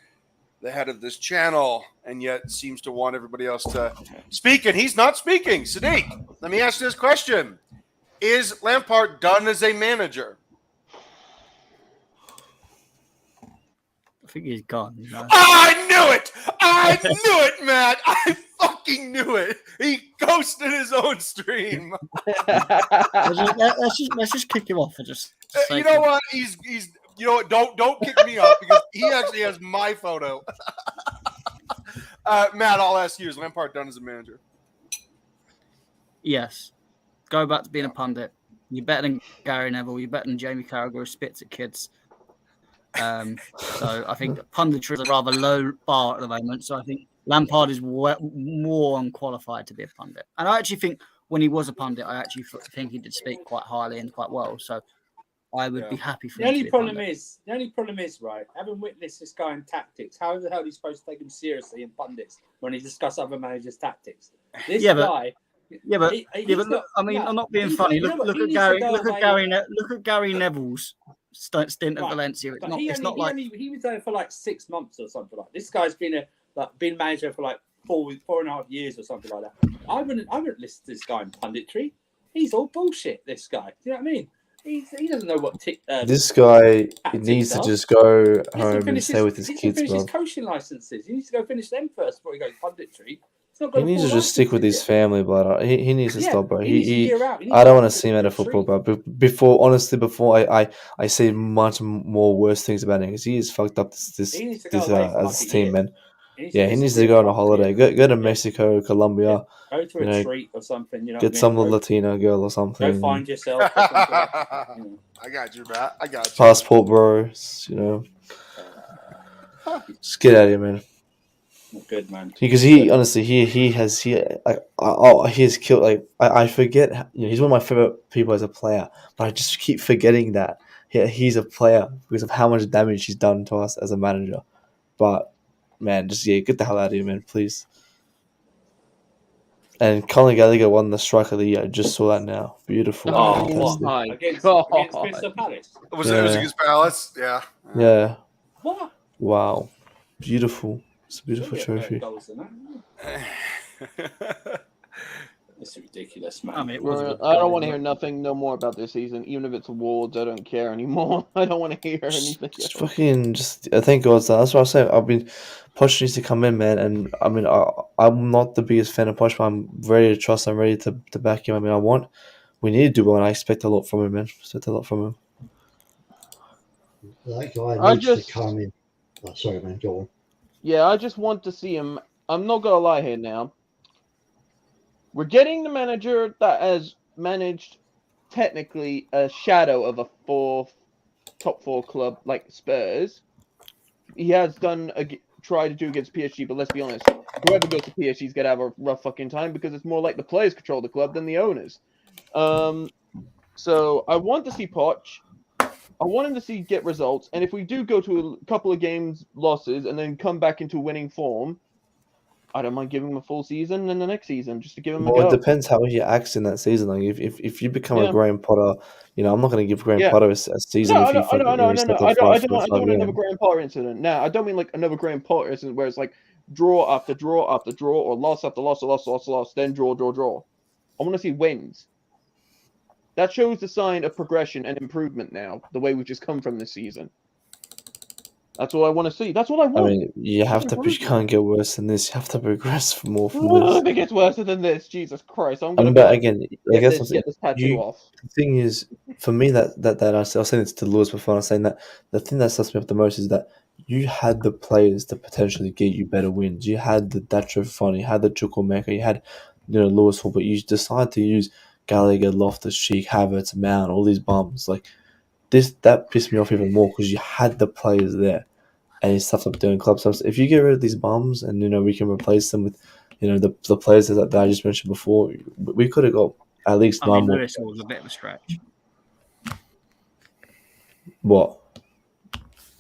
the head of this channel and yet seems to want everybody else to speak, and he's not speaking. Sadiq, let me ask you this question. Is Lampard done as a manager? I think he's gone. You know? I knew it! I knew it, Matt! I fucking knew it! He ghosted his own stream. let's just kick him off and just you know what? He's you know what? Don't kick me up because he actually has my photo. Matt, I'll ask you: is Lampard done as a manager? Yes. Go back to being a pundit. You're better than Gary Neville. You're better than Jamie Carragher who spits at kids. So I think punditry is a rather low bar at the moment. So I think Lampard is more unqualified to be a pundit. And I actually think when he was a pundit, I actually think he did speak quite highly and quite well. So I would be happy for him. The only problem is, right, having witnessed this guy in tactics, how the hell are you supposed to take him seriously in pundits when he discusses other managers' tactics? This guy. Look, I mean, I'm not being funny. Look at Gary Neville's stint at Valencia. It's not like he was there for like 6 months or something like that. This guy's been manager for like 4.5 years or something like that. I wouldn't listen to this guy in punditry. He's all bullshit. This guy. Do you know what I mean? He doesn't know what. This guy needs to just go home and stay with his kids, bro. He needs to finish his coaching licenses. He needs to go finish them first before he goes punditry. He needs to just stick with his family, but he needs to stop, bro. I don't want to see him out of football, bro. Before I say much more worse things about him because he is fucked up as a team, man. He needs to go on a holiday. Go to Mexico, Colombia. Go to a retreat or something. You know, get some Latina girl or something. Go find yourself. I got you, Matt. I got you. Passport, bros. You know, just get out of here, man. Good, man. Because he honestly he has killed. Like I forget. You know, he's one of my favorite people as a player, but I just keep forgetting that he's a player because of how much damage he's done to us as a manager. But man, just get the hell out of here, man, please. And Colin Gallagher won the Striker of the Year. I just saw that now. Beautiful. Oh my God! Against Crystal Palace. Was it against Palace? Yeah. Yeah. What? Wow. Beautiful. It's a beautiful trophy. It's ridiculous, man. I mean, I don't want to hear nothing no more about this season. Even if it's awards, I don't care anymore. I don't want to hear anything. Thank God. That's what I say. Poch needs to come in, man. And I mean, I'm not the biggest fan of Poch, but I'm ready to trust. I'm ready to back him. I mean, we need to do well, and I expect a lot from him, man. That guy needs to come in. Oh, sorry, man. Go on. Yeah, I just want to see him. I'm not gonna lie here now. We're getting the manager that has managed technically a shadow of a top four club like Spurs. He has tried to do against PSG, but let's be honest, whoever goes to PSG is gonna have a rough fucking time because it's more like the players control the club than the owners. So I want to see Poch. I want him to get results, and if we do go to a couple of games losses and then come back into winning form, I don't mind giving him a full season and the next season just to give him a go. It depends how he acts in that season. Like if you become a Graham Potter, you know, I'm not going to give Graham Potter a season. No, I don't want another Graham Potter incident. No, I don't mean like another Graham Potter incident where it's like draw after draw after draw or loss after loss, then draw. I want to see wins. That shows the sign of progression and improvement now, the way we've just come from this season. That's all I want to see. That's all I want. I mean, you can't get worse than this. You have to progress for more from this. If it gets worse than this, Jesus Christ! I'm gonna. But again, I guess get this tattoo off. The thing is, for me, that I was saying this to Lewis before. I was saying that the thing that sets me up the most is that you had the players to potentially get you better wins. You had the Datro Fun, you had the Chukwuemeka, you had Lewis Hall, but you decided to use Gallagher, Loftus-Cheek, Havertz, Mount, all these bums like this. That pissed me off even more because you had the players there. And he stuff up doing club stuff. So if you get rid of these bums and we can replace them with the players that I just mentioned before, we could have got at least 9 more. Lewis was a bit of a stretch. What?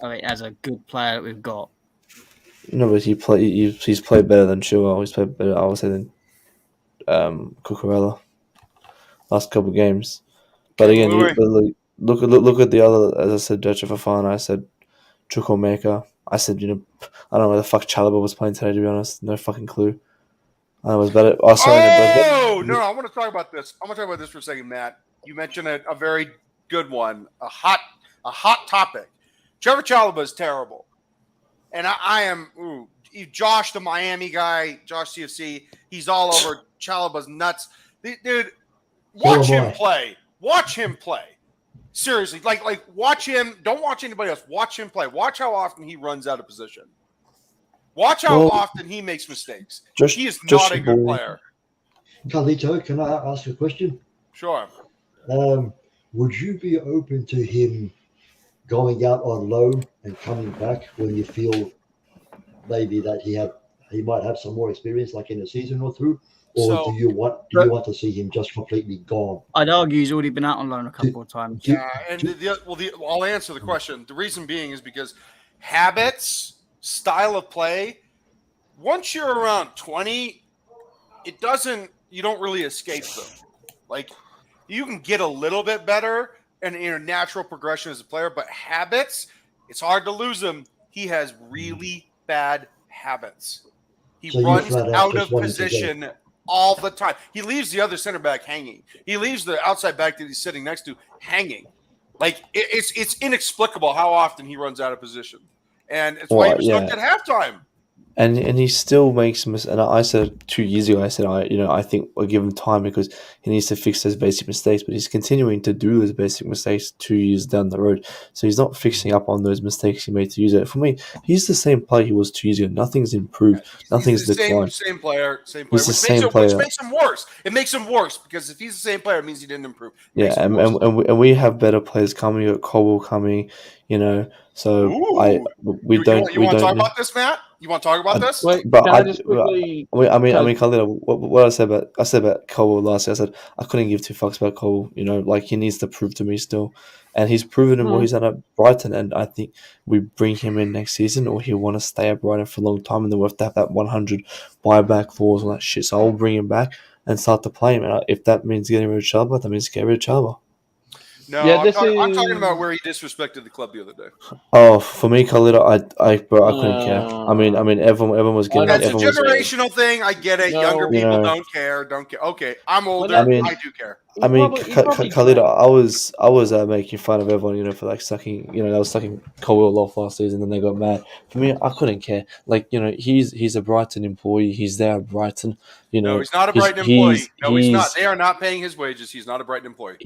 I mean, as a good player that we've got. No, but he's played better than Chilwell. He's played better, I would say, than Cucurella last couple of games. But again, look at the other. As I said, Dutch Fofana. I said Chukwuemeka. I said, I don't know where the fuck Chalobah was playing today, to be honest. No fucking clue. I was better. No, I want to talk about this. I want to talk about this for a second, Matt. You mentioned a very good one, a hot topic. Trevor Chalobah is terrible. And I am, Josh, the Miami guy, Josh CFC, he's all over Chalobah's nuts. Dude, watch him play. Watch him play. Seriously, like watch him. Don't watch anybody else. Watch him play. Watch how often he runs out of position. Watch how often he makes mistakes. He is not a good player. Carlito, can I ask a question? Sure. Would you be open to him going out on loan and coming back when you feel maybe that he might have some more experience, like in a season or two? Or do you want to see him just completely gone? I'd argue he's already been out on loan a couple of times. Yeah, and I'll answer the question. The reason being is because habits, style of play, once you're around 20, you don't really escape them. Like, you can get a little bit better and natural progression as a player, but habits, it's hard to lose them. He has really bad habits. He runs out of position all the time. He leaves the other center back hanging. He leaves the outside back that he's sitting next to hanging. Like, it's inexplicable how often he runs out of position. And it's why he was stuck at halftime. And he still makes mistakes. And I said 2 years ago, I think we'll give him time because he needs to fix those basic mistakes. But he's continuing to do those basic mistakes 2 years down the road. So he's not fixing up on those mistakes he made 2 years ago. For me, he's the same player he was 2 years ago. Nothing's improved. Nothing's declined. Same player. He's the same player. Which makes him worse. It makes him worse because if he's the same player, it means he didn't improve. And we have better players coming. You got Cobble coming. So we don't. You want to talk about this, Matt? You want to talk about this? Wait, but Khalid, what I said about Cole last year, I said I couldn't give 2 fucks about Cole. Like he needs to prove to me still, and he's proven in what he's done at Brighton. And I think we bring him in next season, or he'll want to stay at Brighton for a long time, and then we'll have to have that 100 buyback clause and that shit. So I'll bring him back and start to play him. And if that means getting rid of Chalobah, that means get rid of Chalobah. No, I'm talking about where he disrespected the club the other day. Oh, for me, Khalid, I couldn't care. I mean, everyone was getting. That's a generational thing. I get it. Younger people don't care. Okay, I'm older. I do care. I mean, Khalid, I was making fun of everyone, for like sucking. They were sucking Colwell off last season, and they got mad. For me, I couldn't care. Like, he's a Brighton employee. He's there at Brighton. No, he's not a Brighton employee. No, he's not. They are not paying his wages. He's not a Brighton employee.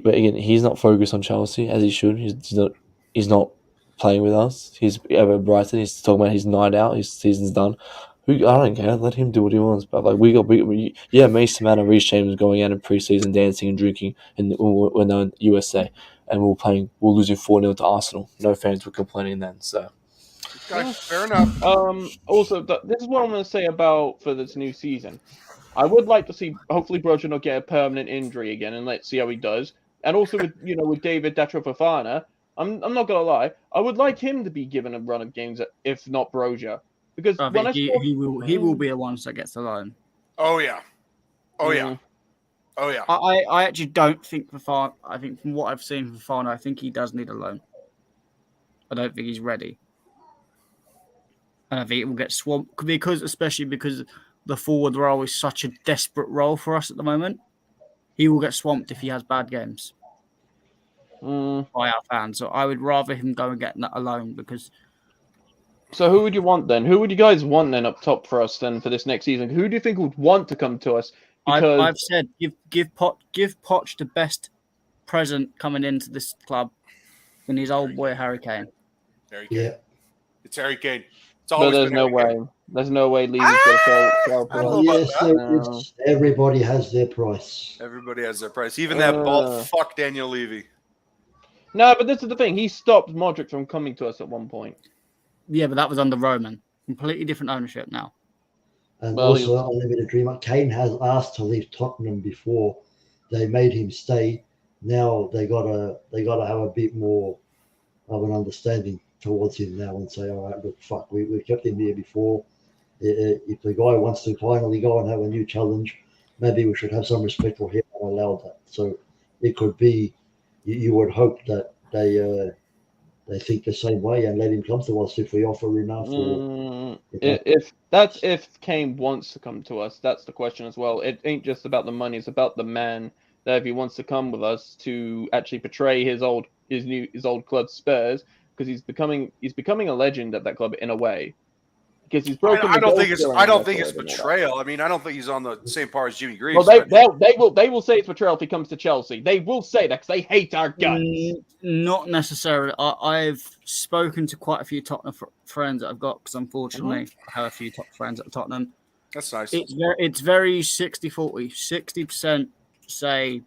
But again, he's not focused on Chelsea as he should. He's not playing with us. He's at Brighton. He's talking about his night out. His season's done. I don't care. Let him do what he wants. But like Mason Mount and Reece James going out in preseason, dancing and drinking, when they're in USA, and we're losing 4-0 to Arsenal. No fans were complaining then. So. Okay, fair enough. Also, this is what I'm going to say for this new season. I would like to see, hopefully, Broja not get a permanent injury again, and let's see how he does. And also with David Datro Fofana, I'm not going to lie, I would like him to be given a run of games, if not Broja. Because he will be the one that gets the loan. Oh yeah. I actually don't think Fofana. I think from what I've seen from Fofana, I think he does need a loan. I don't think he's ready, and I think it will get swamped especially because the forward role is such a desperate role for us at the moment. He will get swamped if he has bad games by our fans. So I would rather him go and get a loan because So who would you want then? Who would you guys want then up top for us then for this next season? Who do you think would want to come to us? Because I've said give Poch the best present coming into this club than his old boy Harry Kane. Harry Kane. Yeah. It's Harry Kane. It's but always there's been no Harry way. Kane. There's no way Levy's going to sell. Yes, everybody has their price. Everybody has their price. Even that bald fuck Daniel Levy. No, but this is the thing. He stopped Modric from coming to us at one point. Yeah, but that was under Roman. Completely different ownership now. And also, I'll leave it a dreamer. Kane has asked to leave Tottenham before. They made him stay. Now they gotta have a bit more of an understanding towards him now and say, all right, look, fuck, we kept him here before. If the guy wants to finally go and have a new challenge, maybe we should have some respect for him and allow that. So it could be, you would hope that they think the same way and let him come to us if we offer enough. If Kane wants to come to us, that's the question as well. It ain't just about the money; it's about the man. That if he wants to come with us to actually portray his old club Spurs, because he's becoming a legend at that club in a way. Because he's broken. I don't think it's betrayal. I mean, I don't think he's on the same par as Jimmy Greaves. Well, they will say it's betrayal if he comes to Chelsea. They will say that because they hate our guns. Not necessarily. I've spoken to quite a few Tottenham friends that I've got because unfortunately I have a few top friends at Tottenham. That's nice. It's very 60-40. 60% say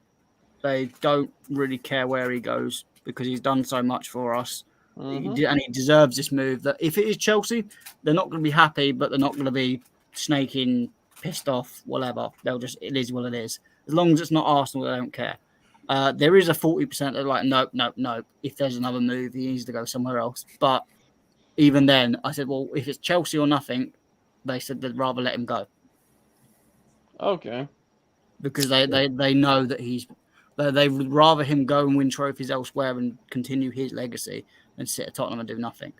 they don't really care where he goes because he's done so much for us. And he deserves this move. That if it is Chelsea, they're not going to be happy, but they're not going to be snaking, pissed off, whatever. It is what it is. As long as it's not Arsenal, they don't care. There is a 40% that are like, nope. If there's another move, he needs to go somewhere else. But even then, I said, well, if it's Chelsea or nothing, they said they'd rather let him go. Okay. Because they know that they would rather him go and win trophies elsewhere and continue his legacy than sit at Tottenham and do nothing.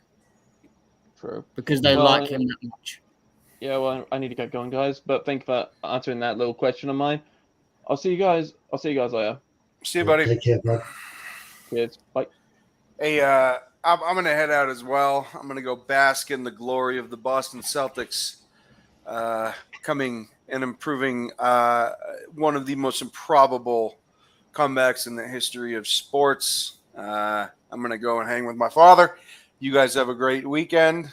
True. Because they like him that much. Yeah, well, I need to get going, guys. But thank you for answering that little question of mine. I'll see you guys later. See you, buddy. Take care, bud. Cheers. Bye. Hey, I'm going to head out as well. I'm going to go bask in the glory of the Boston Celtics coming and improving one of the most improbable comebacks in the history of sports. I'm going to go and hang with my father. You guys have a great weekend.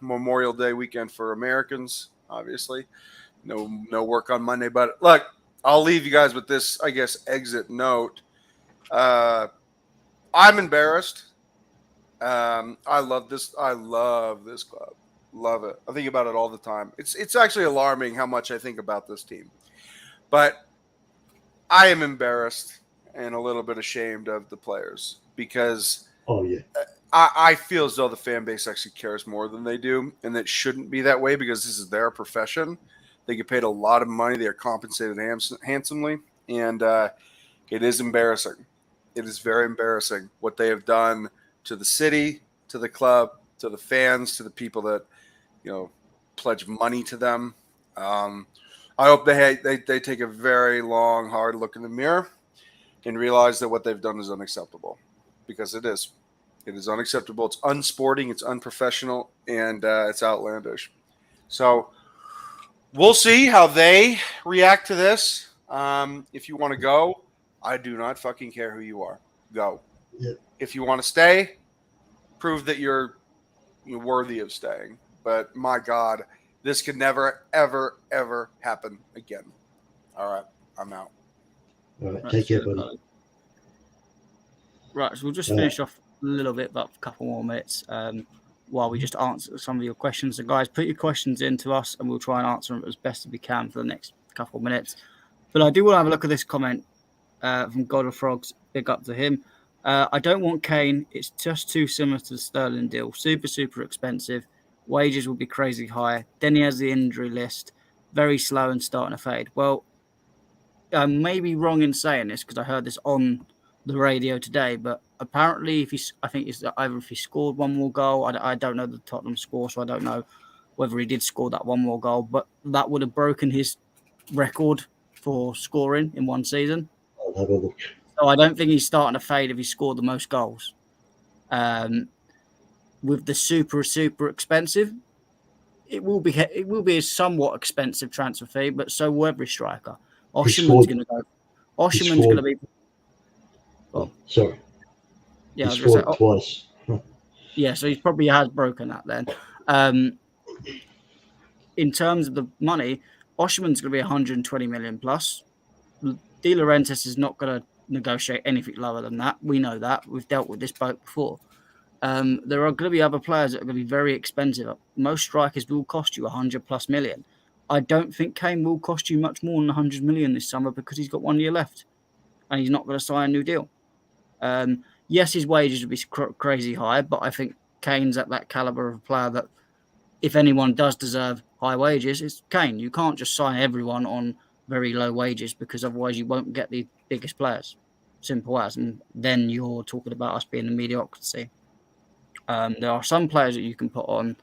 Memorial Day weekend for Americans, obviously. No work on Monday. But look, I'll leave you guys with this, I guess, exit note. I'm embarrassed. I love this club. Love it. I think about it all the time. It's actually alarming how much I think about this team. But I am embarrassed and a little bit ashamed of the players because I feel as though the fan base actually cares more than they do, and it shouldn't be that way because this is their profession. They get paid a lot of money. They are compensated handsomely, and it is embarrassing. It is very embarrassing what they have done to the city, to the club, to the fans, to the people that pledge money to them. I hope they take a very long, hard look in the mirror and realize that what they've done is unacceptable, because it is. It is unacceptable. It's unsporting. It's unprofessional, and it's outlandish. So we'll see how they react to this. If you want to go, I do not fucking care who you are. Go. Yeah. If you want to stay, prove that you're worthy of staying. But my God, this could never, ever, ever happen again. All right, I'm out. All right, take care, buddy. Right, so we'll just finish off a little bit, about a couple more minutes, while we just answer some of your questions. So, guys, put your questions in to us, and we'll try and answer them as best as we can for the next couple of minutes. But I do want to have a look at this comment from God of Frogs. Big up to him. I don't want Kane. It's just too similar to the Sterling deal. Super, super expensive. Wages will be crazy high. Then he has the injury list. Very slow and starting to fade. Well, I may be wrong in saying this because I heard this on the radio today, but apparently I think it's either if he scored one more goal. I don't know the Tottenham score, so I don't know whether he did score that one more goal, but that would have broken his record for scoring in one season. I'll have a look. So I don't think he's starting to fade if he scored the most goals. with the super expensive, it will be a somewhat expensive transfer fee, but so will every striker. Oshiman's going to go. Oshiman's going to be. Well, sorry. Yeah, he scored twice. Yeah, so he probably has broken that then. In terms of the money, Oshiman's going to be 120 million plus. De Laurentiis is not going to negotiate anything lower than that. We know that. We've dealt with this boat before. There are going to be other players that are going to be very expensive. Most strikers will cost you 100 plus million. I don't think Kane will cost you much more than 100 million this summer because he's got 1 year left and he's not going to sign a new deal. Yes, his wages will be crazy high, but I think Kane's at that caliber of player that if anyone does deserve high wages, it's Kane. You can't just sign everyone on very low wages because otherwise you won't get the biggest players. Simple as. And then you're talking about us being a mediocrity. There are some players that you can put on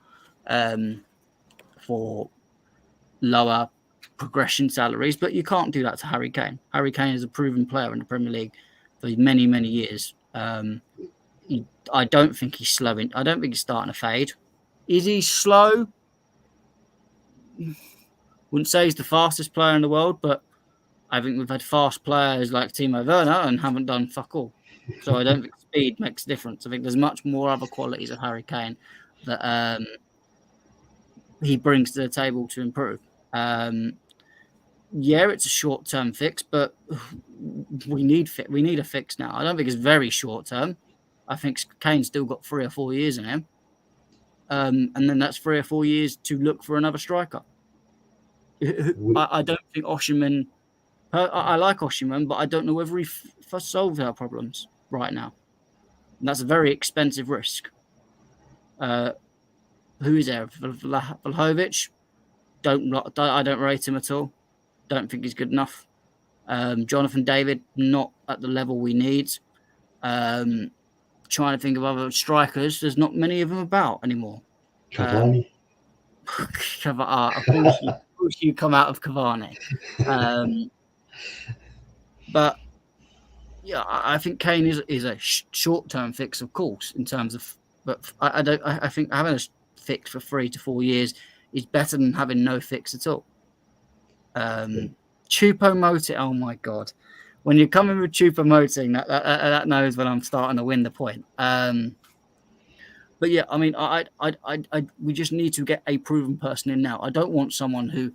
for lower progression salaries, but you can't do that to Harry Kane. Harry Kane is a proven player in the Premier League for many, many years. I don't think he's slowing. I don't think he's starting to fade. Is he slow? Wouldn't say he's the fastest player in the world, but I think we've had fast players like Timo Werner and haven't done fuck all. So I don't think speed makes a difference. I think there's much more other qualities of Harry Kane that he brings to the table to improve. Yeah, it's a short-term fix, but we need a fix now. I don't think it's very short-term. I think Kane's still got 3 or 4 years in him. And then that's 3 or 4 years to look for another striker. I don't think Oshiman... I like Oshiman, but I don't know whether he solves our problems right now. And that's a very expensive risk. Who is there? Vlahovic? I don't rate him at all. Don't think he's good enough. Jonathan David, not at the level we need. Trying to think of other strikers. There's not many of them about anymore. Cavani. Of course you come out of Cavani. But yeah, I think Kane is a short-term fix, of course, in terms of. But I think having a fix for 3 to 4 years is better than having no fix at all. Choupo-Moting, oh my god! When you're coming with Choupo-Moting, that knows when I'm starting to win the point. But yeah, I mean, we just need to get a proven person in now. I don't want someone who,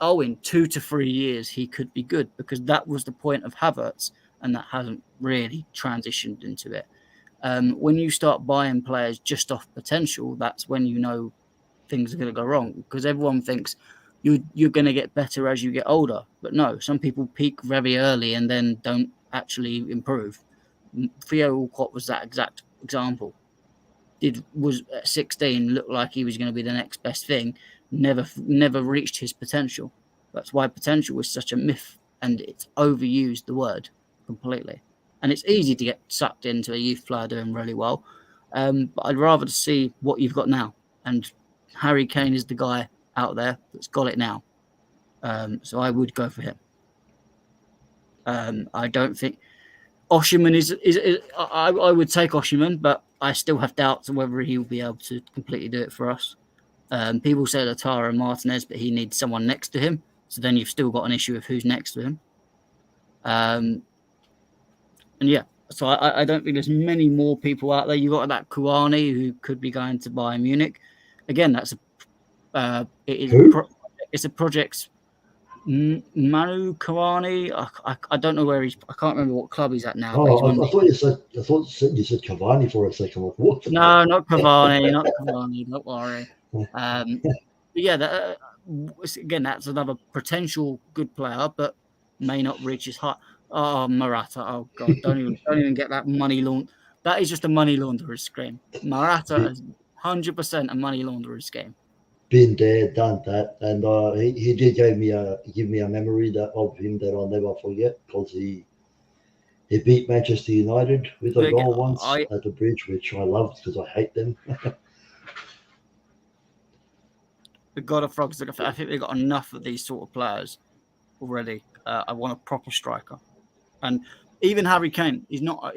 in 2 to 3 years he could be good, because that was the point of Havertz, and that hasn't really transitioned into it. When you start buying players just off potential, that's when you know things are going to go wrong, because everyone thinks you're going to get better as you get older. But no, some people peak very early and then don't actually improve. Theo Walcott was that exact example. Was at 16 looked like he was going to be the next best thing, never reached his potential. That's why potential is such a myth, and it's overused, the word, completely. And it's easy to get sucked into a youth player doing really well. But I'd rather see what you've got now. And Harry Kane is the guy out there that's got it now. So I would go for him. I don't think Oshiman is I would take Oshiman, but I still have doubts on whether he will be able to completely do it for us. People say Lautaro and Martinez, but he needs someone next to him. So then you've still got an issue of who's next to him. And yeah, so I don't think there's many more people out there. You got that Kouani who could be going to Bayern Munich. Again, that's it's a project. Manu Kouani. I don't know where he's. I can't remember what club he's at now. I thought you said Cavani for a second. What? No, not Cavani. Not Cavani. Don't worry. But yeah, again, that's another potential good player, but may not reach his height. Oh, Morata. Oh God, don't even get that money laundered. That is just a money launderer's scheme. Morata is 100% a money launderer's scheme. Been there, done that, and he did give me a memory of him that I'll never forget, because he beat Manchester United with a goal once at the bridge, which I loved because I hate them. The God of Frogs. I think they've got enough of these sort of players already. I want a proper striker, and even Harry Kane. He's not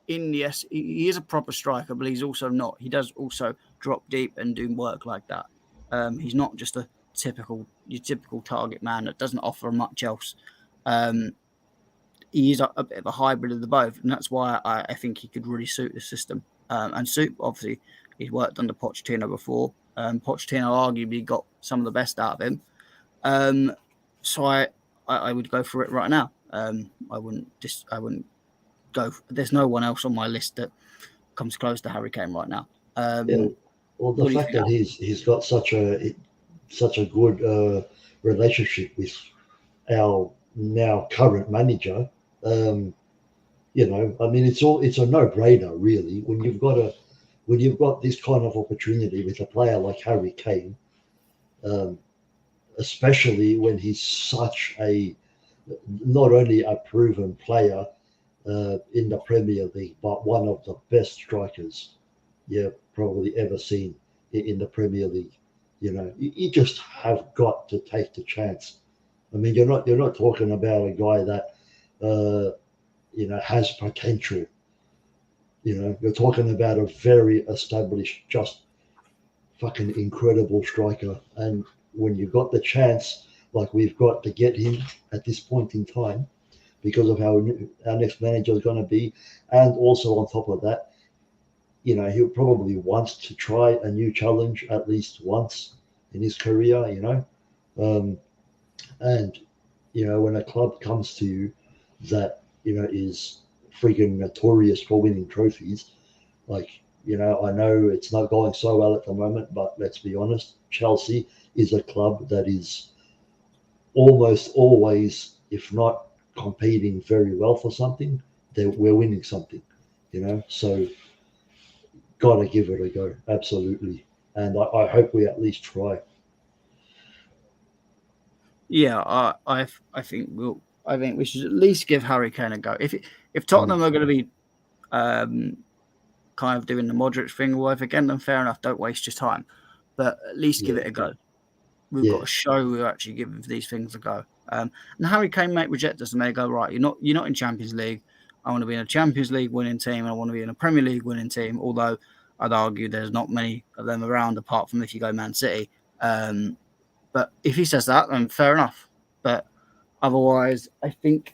yes, he is a proper striker, but he's also not. He does also drop deep and do work like that. He's not just your typical target man that doesn't offer much else. He is a bit of a hybrid of the both, and that's why I think he could really suit the system. And obviously, he's worked under Pochettino before. Pochettino arguably got some of the best out of him. So I would go for it right now. I wouldn't go. There's no one else on my list that comes close to Harry Kane right now. Well, the fact that he's got such a good relationship with our now current manager, you know, I mean, it's a no-brainer really when you've got this kind of opportunity with a player like Harry Kane, especially when he's such not only a proven player in the Premier League, but one of the best strikers you've probably ever seen in the Premier League. You know, you just have got to take the chance. I mean, you're not talking about a guy that you know, has potential. You know, you're talking about a very established, just fucking incredible striker. And when you got the chance, like we've got to get him at this point in time, because of how our next manager is going to be, and also on top of that, you know, he'll probably want to try a new challenge at least once in his career. You know, and you know, when a club comes to you that, you know, is freaking notorious for winning trophies, like, you know, I know it's not going so well at the moment, but let's be honest, Chelsea is a club that is almost always, if not competing very well for something, we're winning something, you know. So gotta give it a go, absolutely. And I hope we at least try. Yeah, I think we should at least give Harry Kane a go. If Tottenham are going to be kind of doing the Modric thing all over again, then fair enough. Don't waste your time, but at least give it a go. We've got to show we're actually giving these things a go. And Harry Kane might reject us and may go, right, you're not in Champions League. I want to be in a Champions League winning team, and I want to be in a Premier League winning team. Although I'd argue there's not many of them around, apart from if you go Man City. But if he says that, then fair enough. But otherwise, I think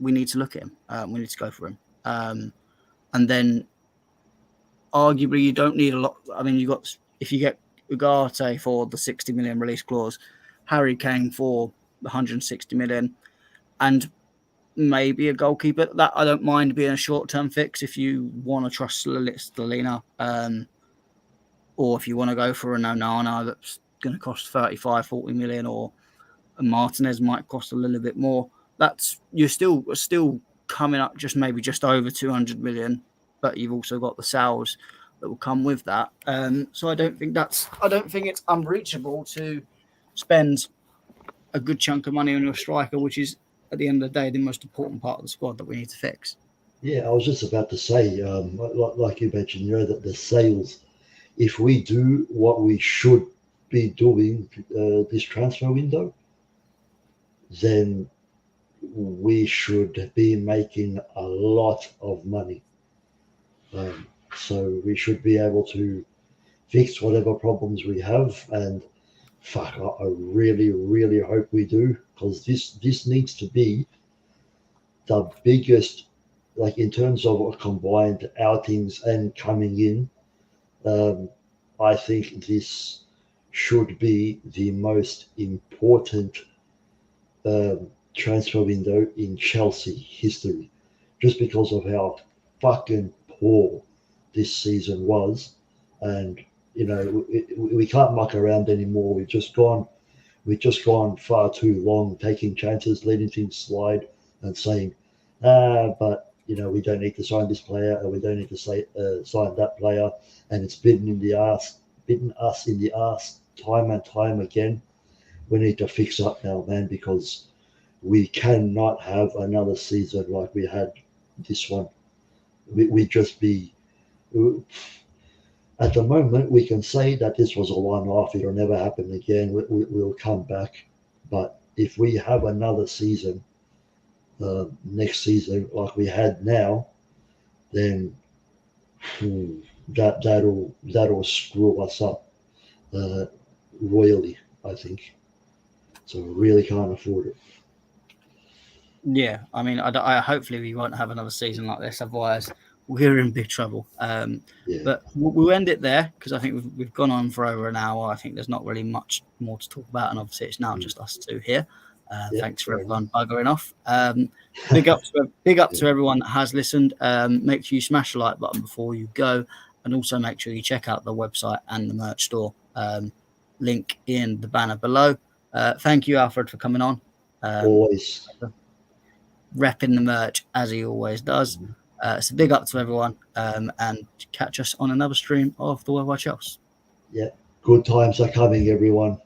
we need to look at him. We need to go for him. And then, arguably, you don't need a lot. I mean, if you get Ugarte for the 60 million release clause, Harry Kane for the 160 million, and maybe a goalkeeper. That I don't mind being a short-term fix if you want to trust Stellina, or if you want to go for an Onana that's going to cost 35, 40 million, or a Martinez might cost a little bit more. You're still coming up just over 200 million, but you've also got the sales that will come with that. So I don't think it's unreachable to spend a good chunk of money on your striker, which is at the end of the day the most important part of the squad that we need to fix. Yeah, I was just about to say, like you mentioned, you know, that the sales, if we do what we should be doing this transfer window, then we should be making a lot of money. So we should be able to fix whatever problems we have, and fuck, I really, really hope we do, because this needs to be the biggest, like in terms of combined outings and coming in. I think this should be the most important transfer window in Chelsea history, just because of how fucking poor this season was. And you know, we can't muck around anymore. We've just gone far too long taking chances, letting things slide, and saying, but you know, we don't need to sign this player, or we don't need to sign that player, and it's bitten us in the ass time and time again. We need to fix up now, man, because we cannot have another season like we had this one. We just be. At the moment, we can say that this was a one-off. It'll never happen again. We'll come back. But if we have another season, next season, like we had now, then that'll screw us up royally, I think. So we really can't afford it. Yeah, I mean, I hopefully we won't have another season like this. Otherwise, we're in big trouble. But we'll end it there because I think we've gone on for over an hour. I think there's not really much more to talk about, and obviously it's now just us two here. Thanks for everyone buggering off. Big up to everyone that has listened. Make sure you smash the like button before you go, and also make sure you check out the website and the merch store. Link in the banner below. Thank you, Alfred, for coming on. Always repping the merch as he always does. So big up to everyone, and catch us on another stream of the WorldWideChels. Yeah, good times are coming, everyone.